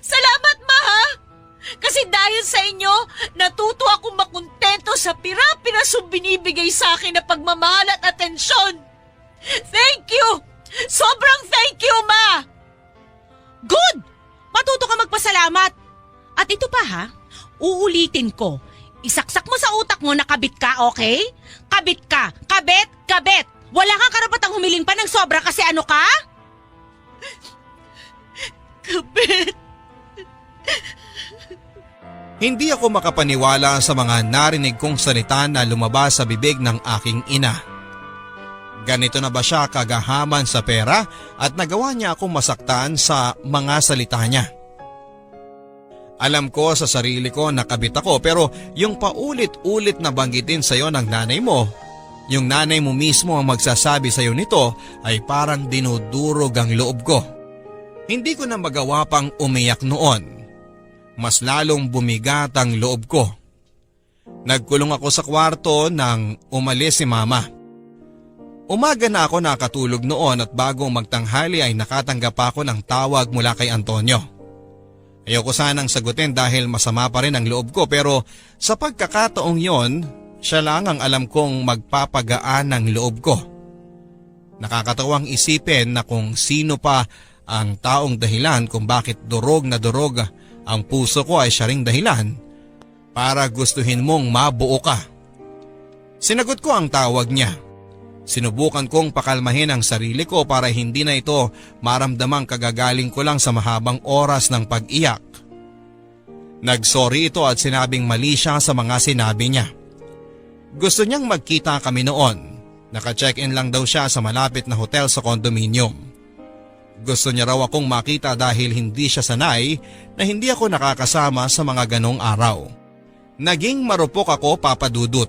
Salamat, Ma, ha? Kasi dahil sa inyo, natuto akong makontento sa pira-pirasong binibigay sa akin na pagmamahal at atensyon. Thank you! Sobrang thank you, Ma! Good! Matuto ka magpasalamat. At ito pa ha, uulitin ko. Isaksak mo sa utak mo na kabit ka, okay? Kabit ka. Kabit, kabit. Wala kang karapatang humiling pa ng sobra kasi ano ka? Kabit. Hindi ako makapaniwala sa mga narinig kong salita na lumabas sa bibig ng aking ina. Ganito na ba siya kagahaman sa pera at nagawa niya akong masaktan sa mga salita niya? Alam ko sa sarili ko na kabit ako, pero yung paulit-ulit na banggitin sa'yo ng nanay mo, yung nanay mo mismo ang magsasabi sa'yo nito, ay parang dinudurog ang loob ko. Hindi ko na magawa pang umiyak noon. Mas lalong bumigat ang loob ko. Nagkulong ako sa kwarto nang umalis si mama. Umaga na ako nakatulog noon at bago magtanghali ay nakatanggap ako ng tawag mula kay Antonio. Ayoko sanang sagutin dahil masama pa rin ang loob ko, pero sa pagkakataong yon, siya lang ang alam kong magpapagaan ng loob ko. Nakakatawang isipin na kung sino pa ang taong dahilan kung bakit durog na durog ang puso ko ay siya ring dahilan para gustuhin mong mabuo ka. Sinagot ko ang tawag niya. Sinubukan kong pakalmahin ang sarili ko para hindi na ito maramdamang kagagaling ko lang sa mahabang oras ng pag-iyak. Nagsorry ito at sinabing mali siya sa mga sinabi niya. Gusto niyang magkita kami noon. Naka-check-in lang daw siya sa malapit na hotel sa condominium. Gusto niya raw akong makita dahil hindi siya sanay na hindi ako nakakasama sa mga ganong araw. Naging marupok ako, Papa Dudut.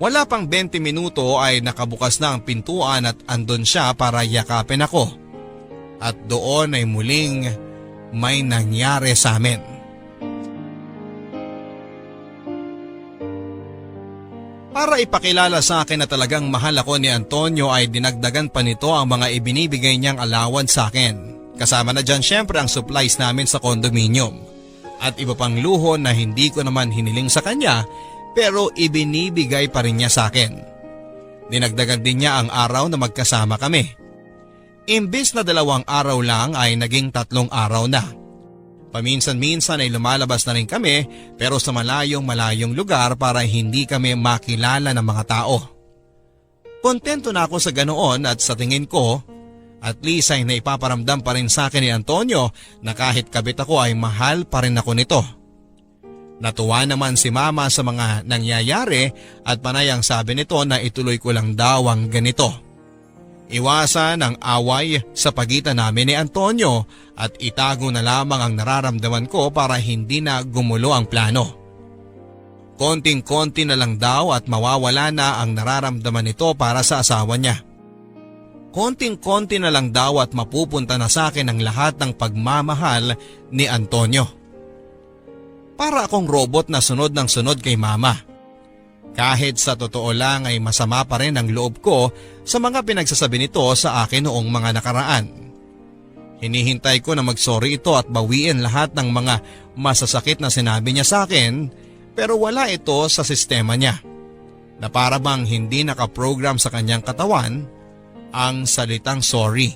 Wala pang 20 minuto ay nakabukas na ang pintuan at andon siya para yakapin ako. At doon ay muling may nangyari sa amin. Para ipakilala sa akin na talagang mahal ako ni Antonio ay dinagdagan pa nito ang mga ibinibigay niyang allowance sa akin. Kasama na dyan syempre ang supplies namin sa condominium. At iba pang luho na hindi ko naman hiniling sa kanya pero ibinibigay pa rin niya sa akin. Dinagdagan din niya ang araw na magkasama kami. Imbis na 2 araw lang ay naging 3 araw na. Paminsan-minsan ay lumalabas na rin kami pero sa malayong lugar para hindi kami makilala ng mga tao. Kontento na ako sa ganoon at sa tingin ko, at least ay naipaparamdam pa rin sa akin ni Antonio na kahit kabit ako ay mahal pa rin ako nito. Natuwa naman si mama sa mga nangyayari at panay ang sabi nito na ituloy ko lang daw ang ganito. Iwasan ang away sa pagitan namin ni Antonio at itago na lamang ang nararamdaman ko para hindi na gumulo ang plano. Konting-konti na lang daw at mawawala na ang nararamdaman nito para sa asawa niya. Konting-konti na lang daw at mapupunta na sa akin ang lahat ng pagmamahal ni Antonio. Para akong robot na sunod ng sunod kay mama. Kahit sa totoo lang ay masama pa rin ang loob ko sa mga pinagsasabi nito sa akin noong mga nakaraan. Hinihintay ko na magsorry ito at bawiin lahat ng mga masasakit na sinabi niya sa akin pero wala ito sa sistema niya. Na para bang hindi nakaprogram sa kanyang katawan ang salitang sorry.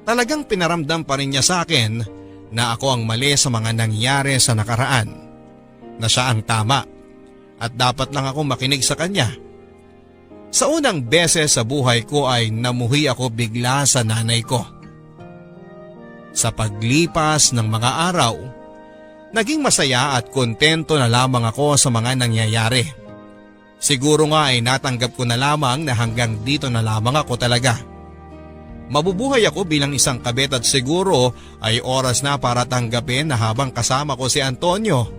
Talagang pinaramdam pa rin niya sa akin na ako ang mali sa mga nangyari sa nakaraan. Na siya ang tama. At dapat lang ako makinig sa kanya. Sa unang beses sa buhay ko ay namuhi ako bigla sa nanay ko. Sa paglipas ng mga araw, naging masaya at kontento na lamang ako sa mga nangyayari. Siguro nga ay natanggap ko na lamang na hanggang dito na lamang ako talaga. Mabubuhay ako bilang isang kabit at siguro ay oras na para tanggapin na habang kasama ko si Antonio.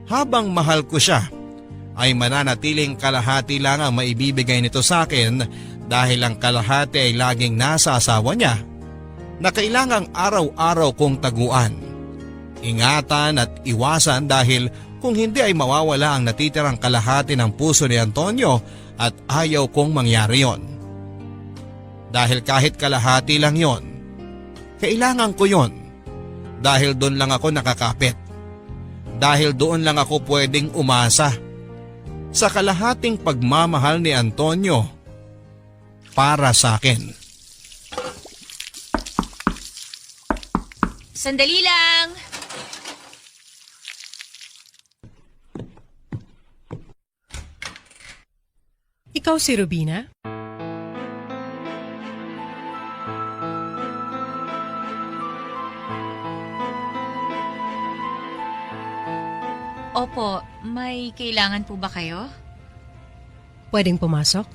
Habang mahal ko siya, ay mananatiling kalahati lang ang maibibigay nito sa akin dahil ang kalahati ay laging nasa asawa niya na kailangang araw-araw kong taguan. Ingatan at iwasan dahil kung hindi ay mawawala ang natitirang kalahati ng puso ni Antonio at ayaw kong mangyari yon. Dahil kahit kalahati lang yon, kailangan ko yon dahil doon lang ako nakakapit. Dahil doon lang ako pwedeng umasa sa kalahating pagmamahal ni Antonio para sa akin. Sandali lang. Ikaw si Rubina? Tao po, may kailangan po ba kayo? Pwedeng pumasok?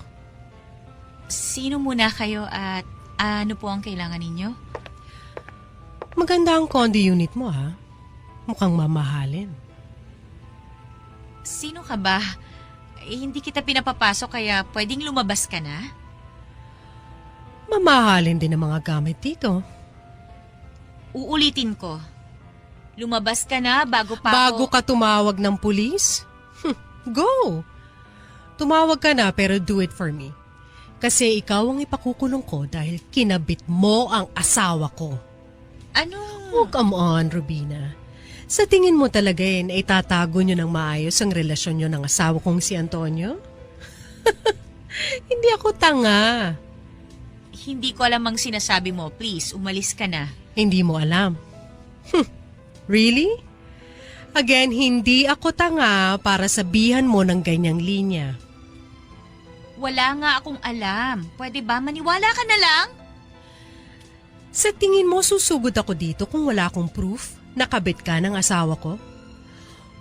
Sino muna kayo at ano po ang kailangan ninyo? Maganda ang condo unit mo, ha? Mukhang mamahalin. Sino ka ba? Hindi kita pinapapasok kaya pwedeng lumabas ka na? Mamahalin din ang mga gamit dito. Uulitin ko. Lumabas ka na bago pa Bago ako... ka tumawag ng pulis? Go! Tumawag ka na pero do it for me. Kasi ikaw ang ipakukulong ko dahil kinabit mo ang asawa ko. Ano? Oh, come on, Rubina. Sa tingin mo talaga na itatago nyo ng maayos ang relasyon nyo ng asawa kong si Antonio? Hindi ako tanga. Hindi ko alam ang sinasabi mo. Please, umalis ka na. Hindi mo alam. Really? Again, hindi ako tanga para sabihan mo ng ganyang linya. Wala nga akong alam. Pwede ba maniwala ka na lang? Sa tingin mo susugod ako dito kung wala akong proof na kabit ka ng asawa ko?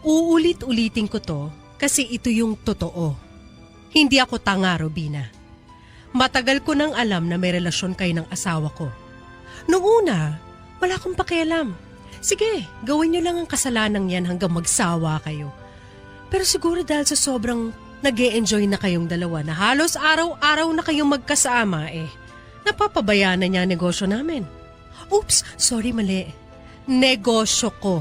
Uulit-ulitin ko to kasi ito yung totoo. Hindi ako tanga, Robina. Matagal ko nang alam na may relasyon kayo ng asawa ko. Noong una, wala akong pakialam. Sige, gawin niyo lang ang kasalanang yan hanggang magsawa kayo. Pero siguro dahil sa sobrang nag-e-enjoy na kayong dalawa na halos araw-araw na kayong magkasama napapabayaan na niya ang negosyo namin. Oops, sorry, mali. Negosyo ko.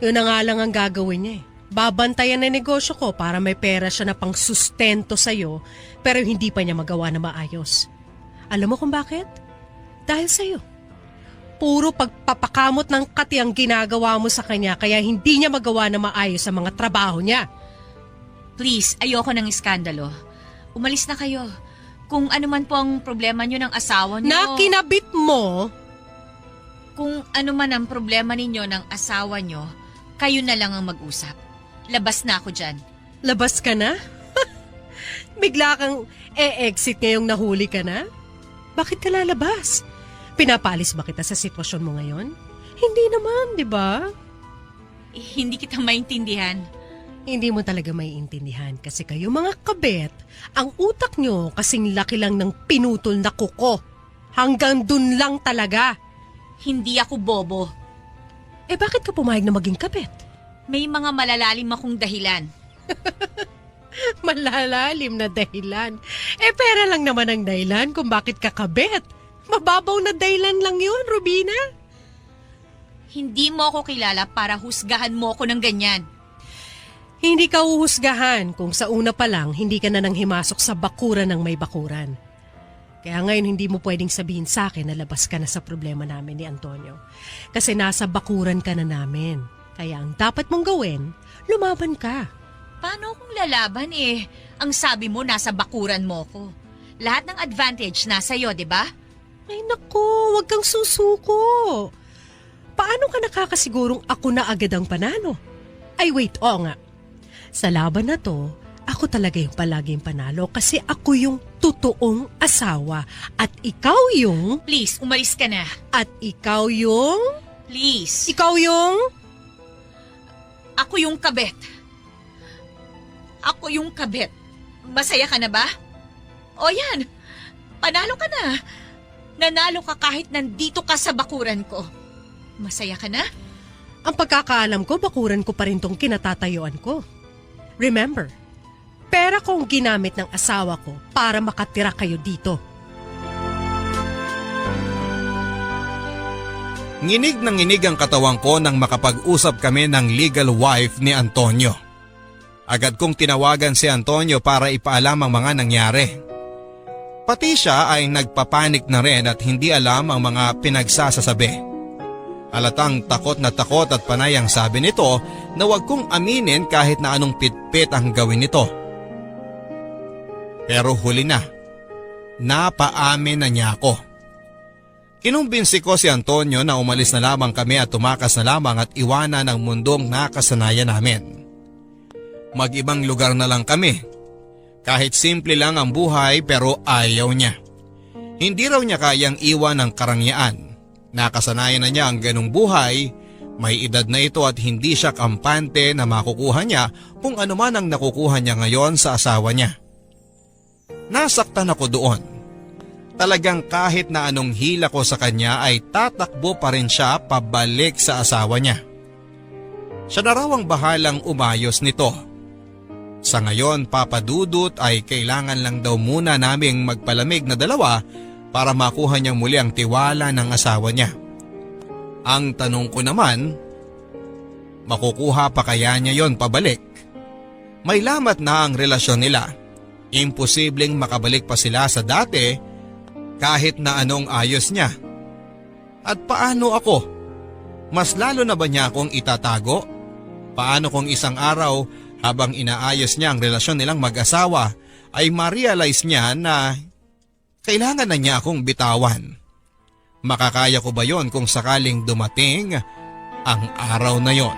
Yun na nga lang ang gagawin niya. Babantayan ang negosyo ko para may pera siya na pang sustento sa'yo pero hindi pa niya magawa na maayos. Alam mo kung bakit? Dahil sa'yo. Puro pagpapakamot ng kati ang ginagawa mo sa kanya kaya hindi niya magawa na maayos ang mga trabaho niya. Please, ayoko ng iskandalo. Umalis na kayo. Kung ano man po ang problema nyo ng asawa nyo... Na kinabit mo, Kung ano man ang problema ninyo ng asawa nyo, kayo na lang ang mag-usap. Labas na ako dyan. labas ka na? Bigla kang exit ngayong nahuli ka na? Bakit ka lalabas? Pinapalis ba kita sa sitwasyon mo ngayon? Hindi naman, di ba? Hindi kita maintindihan. Hindi mo talaga maiintindihan kasi kayo mga kabet, ang utak nyo kasing laki lang ng pinutol na kuko. Hanggang dun lang talaga. Hindi ako bobo. Eh bakit ka pumayag na maging kabet? May mga malalalim akong dahilan. Malalalim na dahilan. Eh pera lang naman ang dahilan kung bakit ka kabet. Mababaw na dahilan lang yun, Rubina. Hindi mo ako kilala para husgahan mo ako ng ganyan. Hindi ka uhusgahan kung sa una pa lang hindi ka na nang himasok sa bakuran ng may bakuran. Kaya ngayon hindi mo pwedeng sabihin sa akin na labas ka na sa problema namin ni Antonio. Kasi nasa bakuran ka na namin. Kaya ang dapat mong gawin, lumaban ka. Paano kung lalaban Ang sabi mo nasa bakuran mo ko. Lahat ng advantage nasa iyo, di ba? Ay naku, wag kang susuko. Paano ka nakakasigurong ako na agad ang panalo? Ay wait, oo nga. Sa laban na to, ako talaga yung palaging panalo kasi ako yung totoong asawa at ikaw yung... Please, umalis ka na. At ikaw yung... Please. Ikaw yung... Ako yung kabet. Ako yung kabet. Masaya ka na ba? O yan, panalo ka na. Nanalo ka kahit nandito ka sa bakuran ko. Masaya ka na? Ang pagkakaalam ko, bakuran ko pa rin tong kinatatayuan ko. Remember, pera kong ginamit ng asawa ko para makatira kayo dito. Nginig ng nginig ang katawan ko nang makapag-usap kami ng legal wife ni Antonio. Agad kong tinawagan si Antonio para ipaalam ang mga nangyari. Pati siya ay nagpapanik na rin at hindi alam ang mga pinagsasasabi. Halatang takot at panay ang sabi nito na wag kong aminin kahit na anong pitpit ang gawin nito. Pero huli na, napaamin na niya ako. Kinumbinsi ko si Antonio na umalis na lamang kami at tumakas na lamang at iwanan ang mundong nakasanayan namin. Mag-ibang lugar na lang kami. Kahit simple lang ang buhay pero ayaw niya. Hindi raw niya kayang iwan ang karangyaan. Nakasanayan na niya ang ganong buhay, May edad na ito at hindi siya kampante na makukuha niya kung ano man ang nakukuha niya ngayon sa asawa niya. Nasaktan ako doon. Talagang kahit na anong hila ko sa kanya ay tatakbo pa rin siya pabalik sa asawa niya. Siya na raw ang bahalang umayos nito. Sa ngayon, Papa Dudut, ay kailangan lang daw muna naming magpalamig na dalawa para makuha niyang muli ang tiwala ng asawa niya. Ang tanong ko naman, makukuha pa kaya niya yon pabalik? May lamat na ang relasyon nila. Imposibleng makabalik pa sila sa dati kahit na anong ayos niya. At paano ako? Mas lalo na ba niya akong itatago? Paano kung isang araw habang inaayos niya ang relasyon nilang mag-asawa ay ma-realize niya na kailangan na niya akong bitawan? Makakaya ko ba yon kung sakaling dumating ang araw na yon?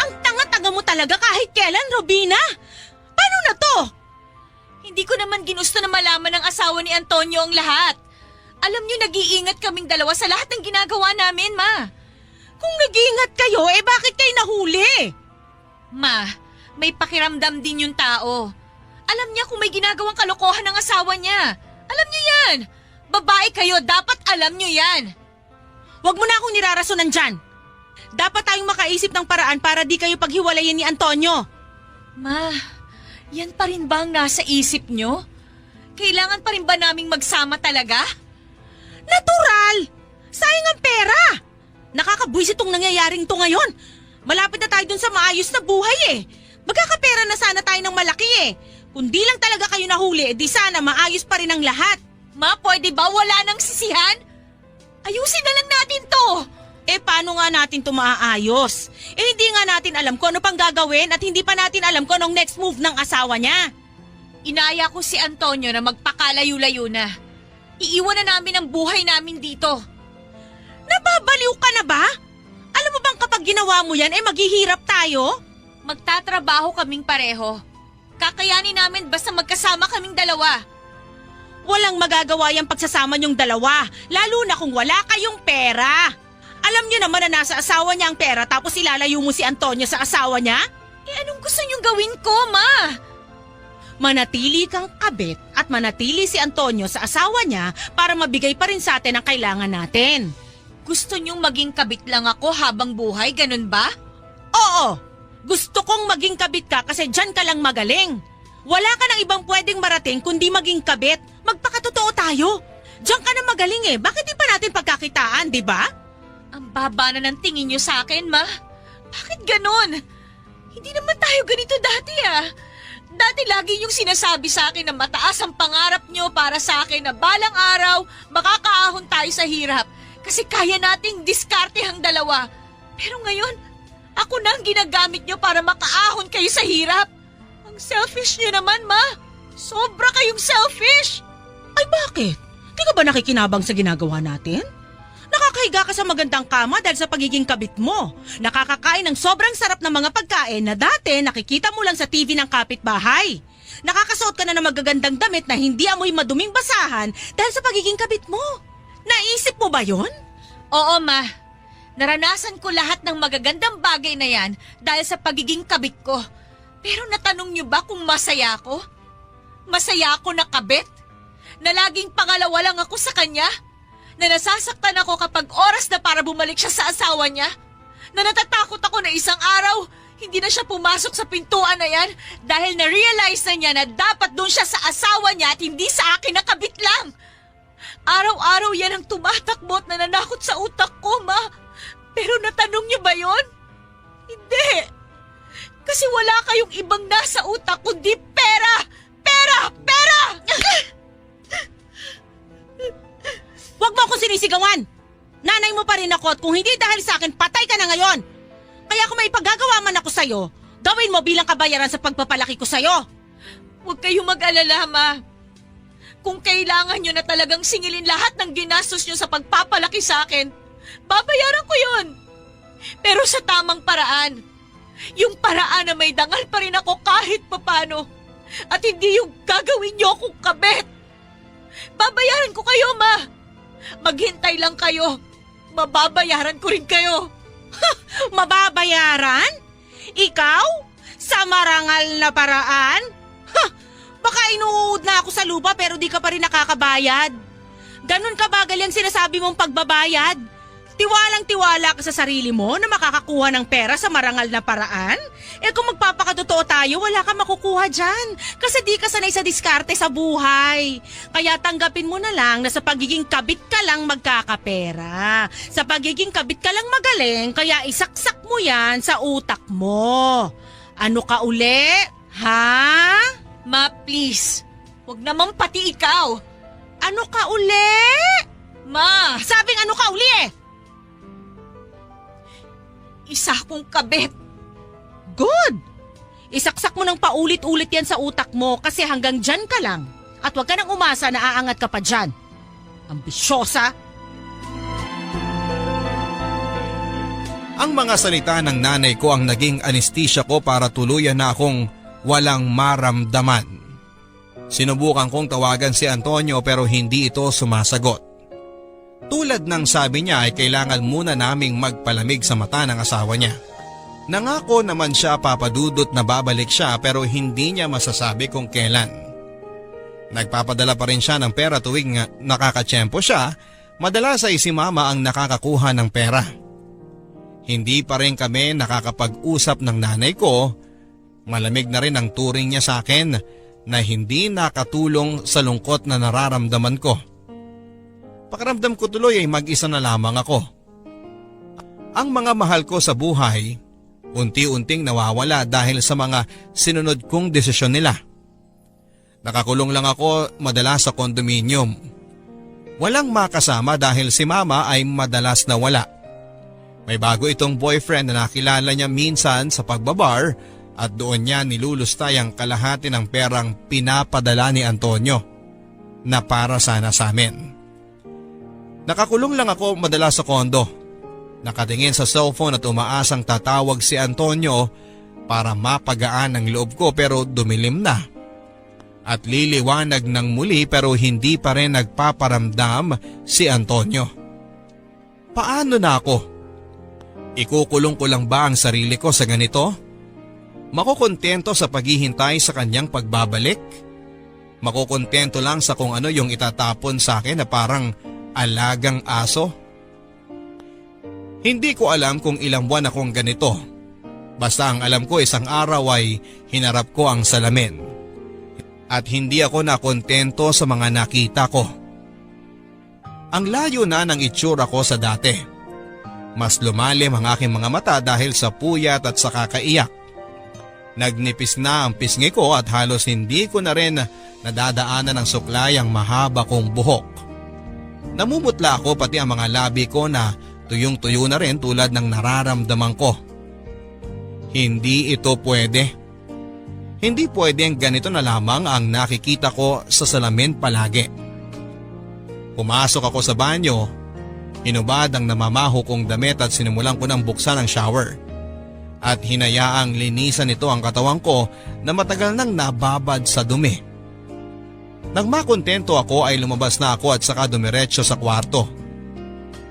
Ang tanga-tanga mo talaga kahit kailan, Robina! Paano na to? Hindi ko naman ginusto na malaman ng asawa ni Antonio ang lahat. Alam niyo, nag-iingat kaming dalawa sa lahat ng ginagawa namin, Ma. Kung nag-iingat kayo, bakit kayo nahuli? Ma, may pakiramdam din yung tao. Alam niya kung may ginagawang kalokohan ng asawa niya. Alam niyo yan. Babae kayo, dapat alam niyo yan. Huwag mo na akong nirarasonan dyan. Dapat tayong makaisip ng paraan para di kayo paghiwalayin ni Antonio. Ma, yan pa rin ba ang nasa isip niyo? Kailangan pa rin ba naming magsama talaga? Natural! Sayang ang pera! Nakakabwisit itong nangyayaring to ngayon. Malapit na tayo dun sa maayos na buhay Magkakapera na sana tayo ng malaki Kung di lang talaga kayo nahuli, di sana maayos pa rin ang lahat. Ma, pwede ba wala nang sisihan? Ayusin na lang natin to. Paano nga natin to maaayos? Hindi nga natin alam kung ano pang gagawin at hindi pa natin alam kung anong next move ng asawa niya. Inaya ko si Antonio na magpakalayo-layo na. Iiwan na namin ang buhay namin dito. Nababaliw ka na ba? Alam mo bang kapag ginawa mo yan, maghihirap tayo? Magtatrabaho kaming pareho. Kakayanin namin basta magkasama kaming dalawa. Walang magagawa yung pagsasama niyong dalawa, lalo na kung wala kayong pera. Alam niyo naman na nasa asawa niya ang pera tapos ilalayo mo si Antonio sa asawa niya? Anong gusto niyong gawin ko, Ma? Manatili kang kabit at manatili si Antonio sa asawa niya para mabigay pa rin sa atin ang kailangan natin. Gusto niyong maging kabit lang ako habang buhay, ganun ba? Oo, gusto kong maging kabit ka kasi dyan ka lang magaling. Wala ka ng ibang pwedeng marating kundi maging kabit. Magpakatotoo tayo. Diyan ka na magaling Bakit di pa natin pagkakitaan, di ba? Ang baba na ng tingin niyo sa akin, Ma. Bakit ganun? Hindi naman tayo ganito dati Dati lagi niyong sinasabi sa akin na mataas ang pangarap niyo para sa akin na balang araw makakaahon tayo sa hirap kasi kaya nating diskarte ang dalawa. Pero ngayon, ako na ang ginagamit niyo para makaahon kayo sa hirap. Ang selfish niyo naman, Ma. Sobra kayong selfish. Ay bakit? Di ka ba nakikinabang sa ginagawa natin? Nakakahiga ka sa magandang kama dahil sa pagiging kabit mo. Nakakakain ng sobrang sarap na mga pagkain na dati nakikita mo lang sa TV ng kapitbahay. Nakakasuot ka na ng magagandang damit na hindi amoy maduming basahan dahil sa pagiging kabit mo. Naisip mo ba yon? Oo, Ma. Naranasan ko lahat ng magagandang bagay na yan dahil sa pagiging kabit ko. Pero natanong niyo ba kung masaya ako? Masaya ako na kabit? Na laging pangalawa lang ako sa kanya? Na nasasaktan ako kapag oras na para bumalik siya sa asawa niya? Na natatakot ako na isang araw, hindi na siya pumasok sa pintuan na yan dahil na-realize na niya na dapat doon siya sa asawa niya at hindi sa akin na kabit lang. Araw-araw yan ang tumatakbo at nananakot sa utak ko, Ma. Pero natanong niyo ba yon? Hindi. Kasi wala kayong ibang nasa utak kundi pera! Pera! Pera! Huwag mo akong sinisigawan! Nanay mo pa rin ako at kung hindi dahil sa akin, patay ka na ngayon! Kaya kung may pagagawa man ako sa'yo, gawin mo bilang kabayaran sa pagpapalaki ko sa'yo! Huwag kayong mag-alala, Ma. Kung kailangan nyo na talagang singilin lahat ng ginastos nyo sa pagpapalaki sa akin, babayaran ko yun. Pero sa tamang paraan. Yung paraan na may dangal pa rin ako kahit papano. At hindi yung gagawin nyo akong kabit. Babayaran ko kayo, Ma. Maghintay lang kayo. mababayaran ko rin kayo. Mababayaran? Ikaw? Sa marangal na paraan? Ha! Baka inuud na ako sa lupa pero di ka pa rin nakakabayad. Ganon kabagal yung sinasabi mong pagbabayad. Tiwalang-tiwala ka sa sarili mo na makakakuha ng pera sa marangal na paraan? Eh kung magpapakatotoo tayo, wala ka makukuha dyan. Kasi di ka sanay sa diskarte sa buhay. Kaya tanggapin mo na lang na sa pagiging kabit ka lang magkakapera. Sa pagiging kabit ka lang magaling, kaya isaksak mo yan sa utak mo. Ano ka uli? Ha? Ma, please. Huwag naman pati ikaw. Ano ka uli? Ma, Sabing ano ka uli eh? isa akong kabit. Good! Isaksak mo ng paulit-ulit yan sa utak mo kasi hanggang dyan ka lang. At huwag ka nang umasa na aangat ka pa dyan. Ambisyosa! Ang mga salita ng nanay ko ang naging anesthesia ko para tuluyan na akong walang maramdaman. Sinubukan kong tawagan si Antonio pero hindi ito sumasagot. Tulad ng sabi niya ay kailangan muna naming magpalamig sa mata ng asawa niya. Nangako naman siya papadudot na babalik siya pero hindi niya masasabi kung kailan. Nagpapadala pa rin siya ng pera tuwing nakakatsyempo siya, madalas ay si mama ang nakakakuha ng pera. Hindi pa rin kami nakakapag-usap ng nanay ko, malamig na rin ang turing niya sa akin na hindi nakatulong sa lungkot na nararamdaman ko. Pakiramdam ko tuloy ay mag-isa na lamang ako. Ang mga mahal ko sa buhay, unti-unting nawawala dahil sa mga sinunod kong desisyon nila. Nakakulong lang ako madalas sa kondominium. Walang makasama dahil si mama ay madalas na wala. May bago itong boyfriend na nakilala niya minsan sa pagbabar at doon niya nilulustay ang kalahati ng perang pinapadala ni Antonio na para sana sa amin. Nakakulong lang ako madalas sa kondo. Nakatingin sa cellphone at umaasang tatawag si Antonio para mapagaan ang loob ko pero dumilim na. At liliwanag ng muli pero hindi pa rin nagpaparamdam si Antonio. Paano na ako? Ikukulong ko lang ba ang sarili ko sa ganito? Makukontento sa paghihintay sa kanyang pagbabalik? Makukontento lang sa kung ano yung itatapon sa akin na parang alagang aso? Hindi ko alam kung ilang buwan akong ganito. Basta ang alam ko isang araw ay hinarap ko ang salamin. At hindi ako nakontento sa mga nakita ko. Ang layo na ng itsura ko sa dati. Mas lumalim ang aking mga mata dahil sa puyat at sa kakaiyak. Nagnipis na ang pisngi ko at halos hindi ko na rin nadadaanan ng suklay ang mahaba kong buhok. Namumutla ako pati ang mga labi ko na tuyong-tuyo na rin tulad ng nararamdaman ko. Hindi ito pwede. Hindi pwedeng ganito na lamang ang nakikita ko sa salamin palagi. Pumasok ako sa banyo, hinubad ang namamaho kong damit at sinimulan ko ng buksan ang shower. At hinayaang linisan nito ang katawan ko na matagal nang nababad sa dumi. Nang makontento ako ay lumabas na ako at saka dumiretso sa kwarto.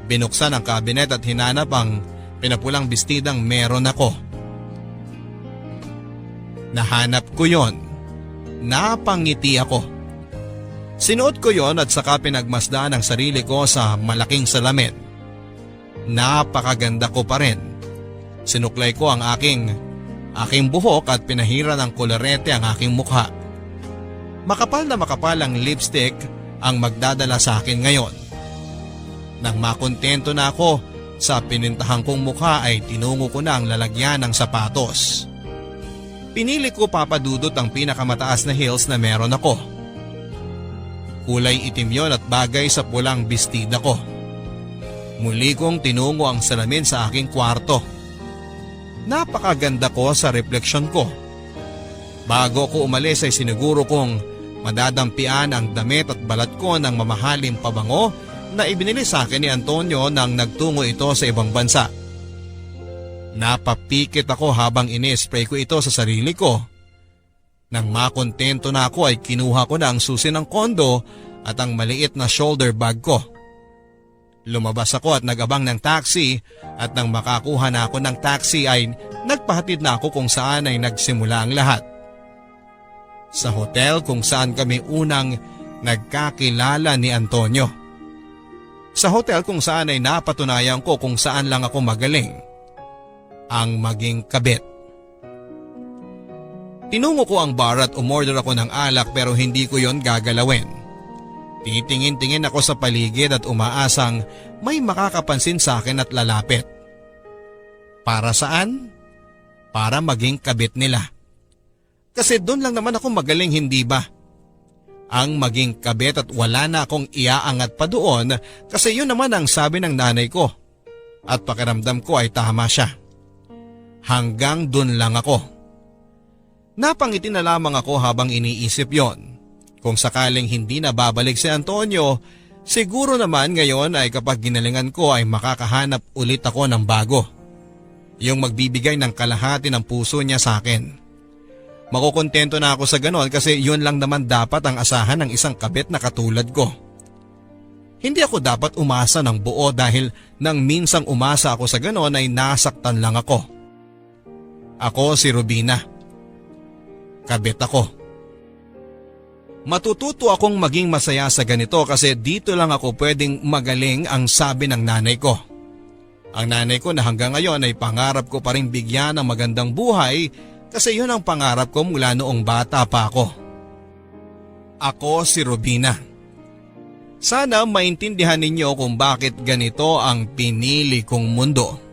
Binuksan ang kabinet at hinanap ang pinapulang bestidang meron ako. Nahanap ko yon. Napangiti ako. Sinuot ko yon at saka pinagmasdan ang sarili ko sa malaking salamin. Napakaganda ko pa rin. Sinuklay ko ang aking buhok at pinahira ng kolorete ang aking mukha. Makapal na makapal ang lipstick ang magdadala sa akin ngayon. Nang makontento na ako sa pinintahan kong mukha ay tinungo ko na ang lalagyan ng sapatos. Pinili ko papadudot ang pinakamataas na heels na meron ako. Kulay itim yon at bagay sa pulang bestida ko. Muli kong tinungo ang salamin sa aking kwarto. Napakaganda ko sa refleksyon ko. Bago ko umalis ay siniguro kong madadampian ang damit at balat ko ng mamahaling pabango na ibinili sa akin ni Antonio nang nagtungo ito sa ibang bansa. Napapikit ako habang ini-spray ko ito sa sarili ko. Nang makontento na ako ay kinuha ko na ang susi ng kondo at ang maliit na shoulder bag ko. Lumabas ako at nagabang ng taxi at nang makakuha na ako ng taxi ay nagpahatid na ako kung saan ay nagsimula ang lahat. Sa hotel kung saan kami unang nagkakilala ni Antonio. Sa hotel kung saan ay napatunayan ko kung saan lang ako magaling. Ang maging kabit. Tinungo ko ang bar at umorder ako ng alak pero hindi ko yon gagalawin. Titingin-tingin ako sa paligid at umaasang may makakapansin sa akin at lalapit. Para saan? Para maging kabit nila. Kasi doon lang naman ako magaling, hindi ba? Ang maging kabit at wala na akong iaangat pa doon kasi yun naman ang sabi ng nanay ko. At pakiramdam ko ay tama siya. Hanggang doon lang ako. Napangiti na lamang ako habang iniisip yon. Kung sakaling hindi na babalik si Antonio, siguro naman ngayon ay kapag ginalingan ko ay makakahanap ulit ako ng bago. Yung magbibigay ng kalahati ng puso niya sa akin. Makukontento na ako sa ganon kasi yun lang naman dapat ang asahan ng isang kabit na katulad ko. Hindi ako dapat umasa ng buo dahil nang minsang umasa ako sa ganon ay nasaktan lang ako. Ako si Rubina. Kabit ako. Matututo akong maging masaya sa ganito kasi dito lang ako pwedeng magaling ang sabi ng nanay ko. Ang nanay ko na hanggang ngayon ay pangarap ko pa rin bigyan ng magandang buhay kasi yun ang pangarap ko mula noong bata pa ako. Ako si Rubina. Sana maintindihan ninyo kung bakit ganito ang pinili kong mundo.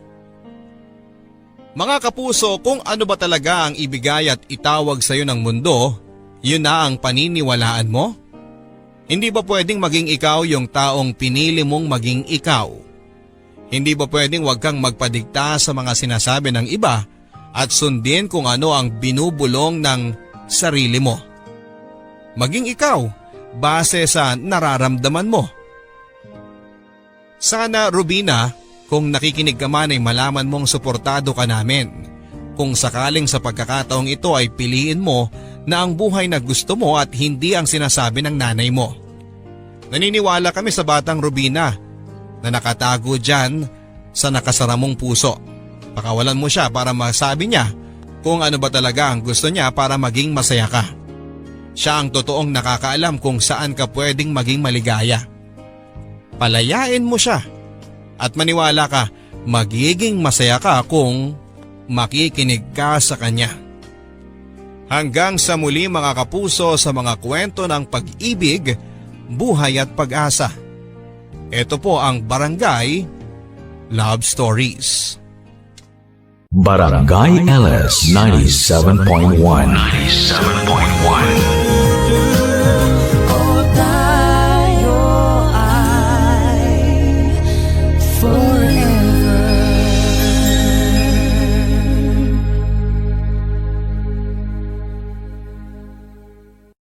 Mga kapuso, kung ano ba talaga ang ibigay at itawag sa iyo ng mundo, yun na ang paniniwalaan mo? Hindi ba pwedeng maging ikaw yung taong pinili mong maging ikaw? Hindi ba pwedeng wag kang magpadikta sa mga sinasabi ng iba at sundin kung ano ang binubulong ng sarili mo? Maging ikaw, base sa nararamdaman mo. Sana, Rubina, kung nakikinig ka man ay malaman mong suportado ka namin. Kung sakaling sa pagkakataong ito ay piliin mo na ang buhay na gusto mo at hindi ang sinasabi ng nanay mo. Naniniwala kami sa batang Rubina na nakatago dyan sa nakasaramong puso. Pakawalan mo siya para masabi niya kung ano ba talaga ang gusto niya para maging masaya ka. Siya ang totoong nakakaalam kung saan ka pwedeng maging maligaya. Palayain mo siya at maniwala ka, magiging masaya ka kung makikinig ka sa kanya. Hanggang sa muli mga kapuso sa mga kwento ng pag-ibig, buhay at pag-asa. Ito po ang Barangay Love Stories. Barangay LS 97.1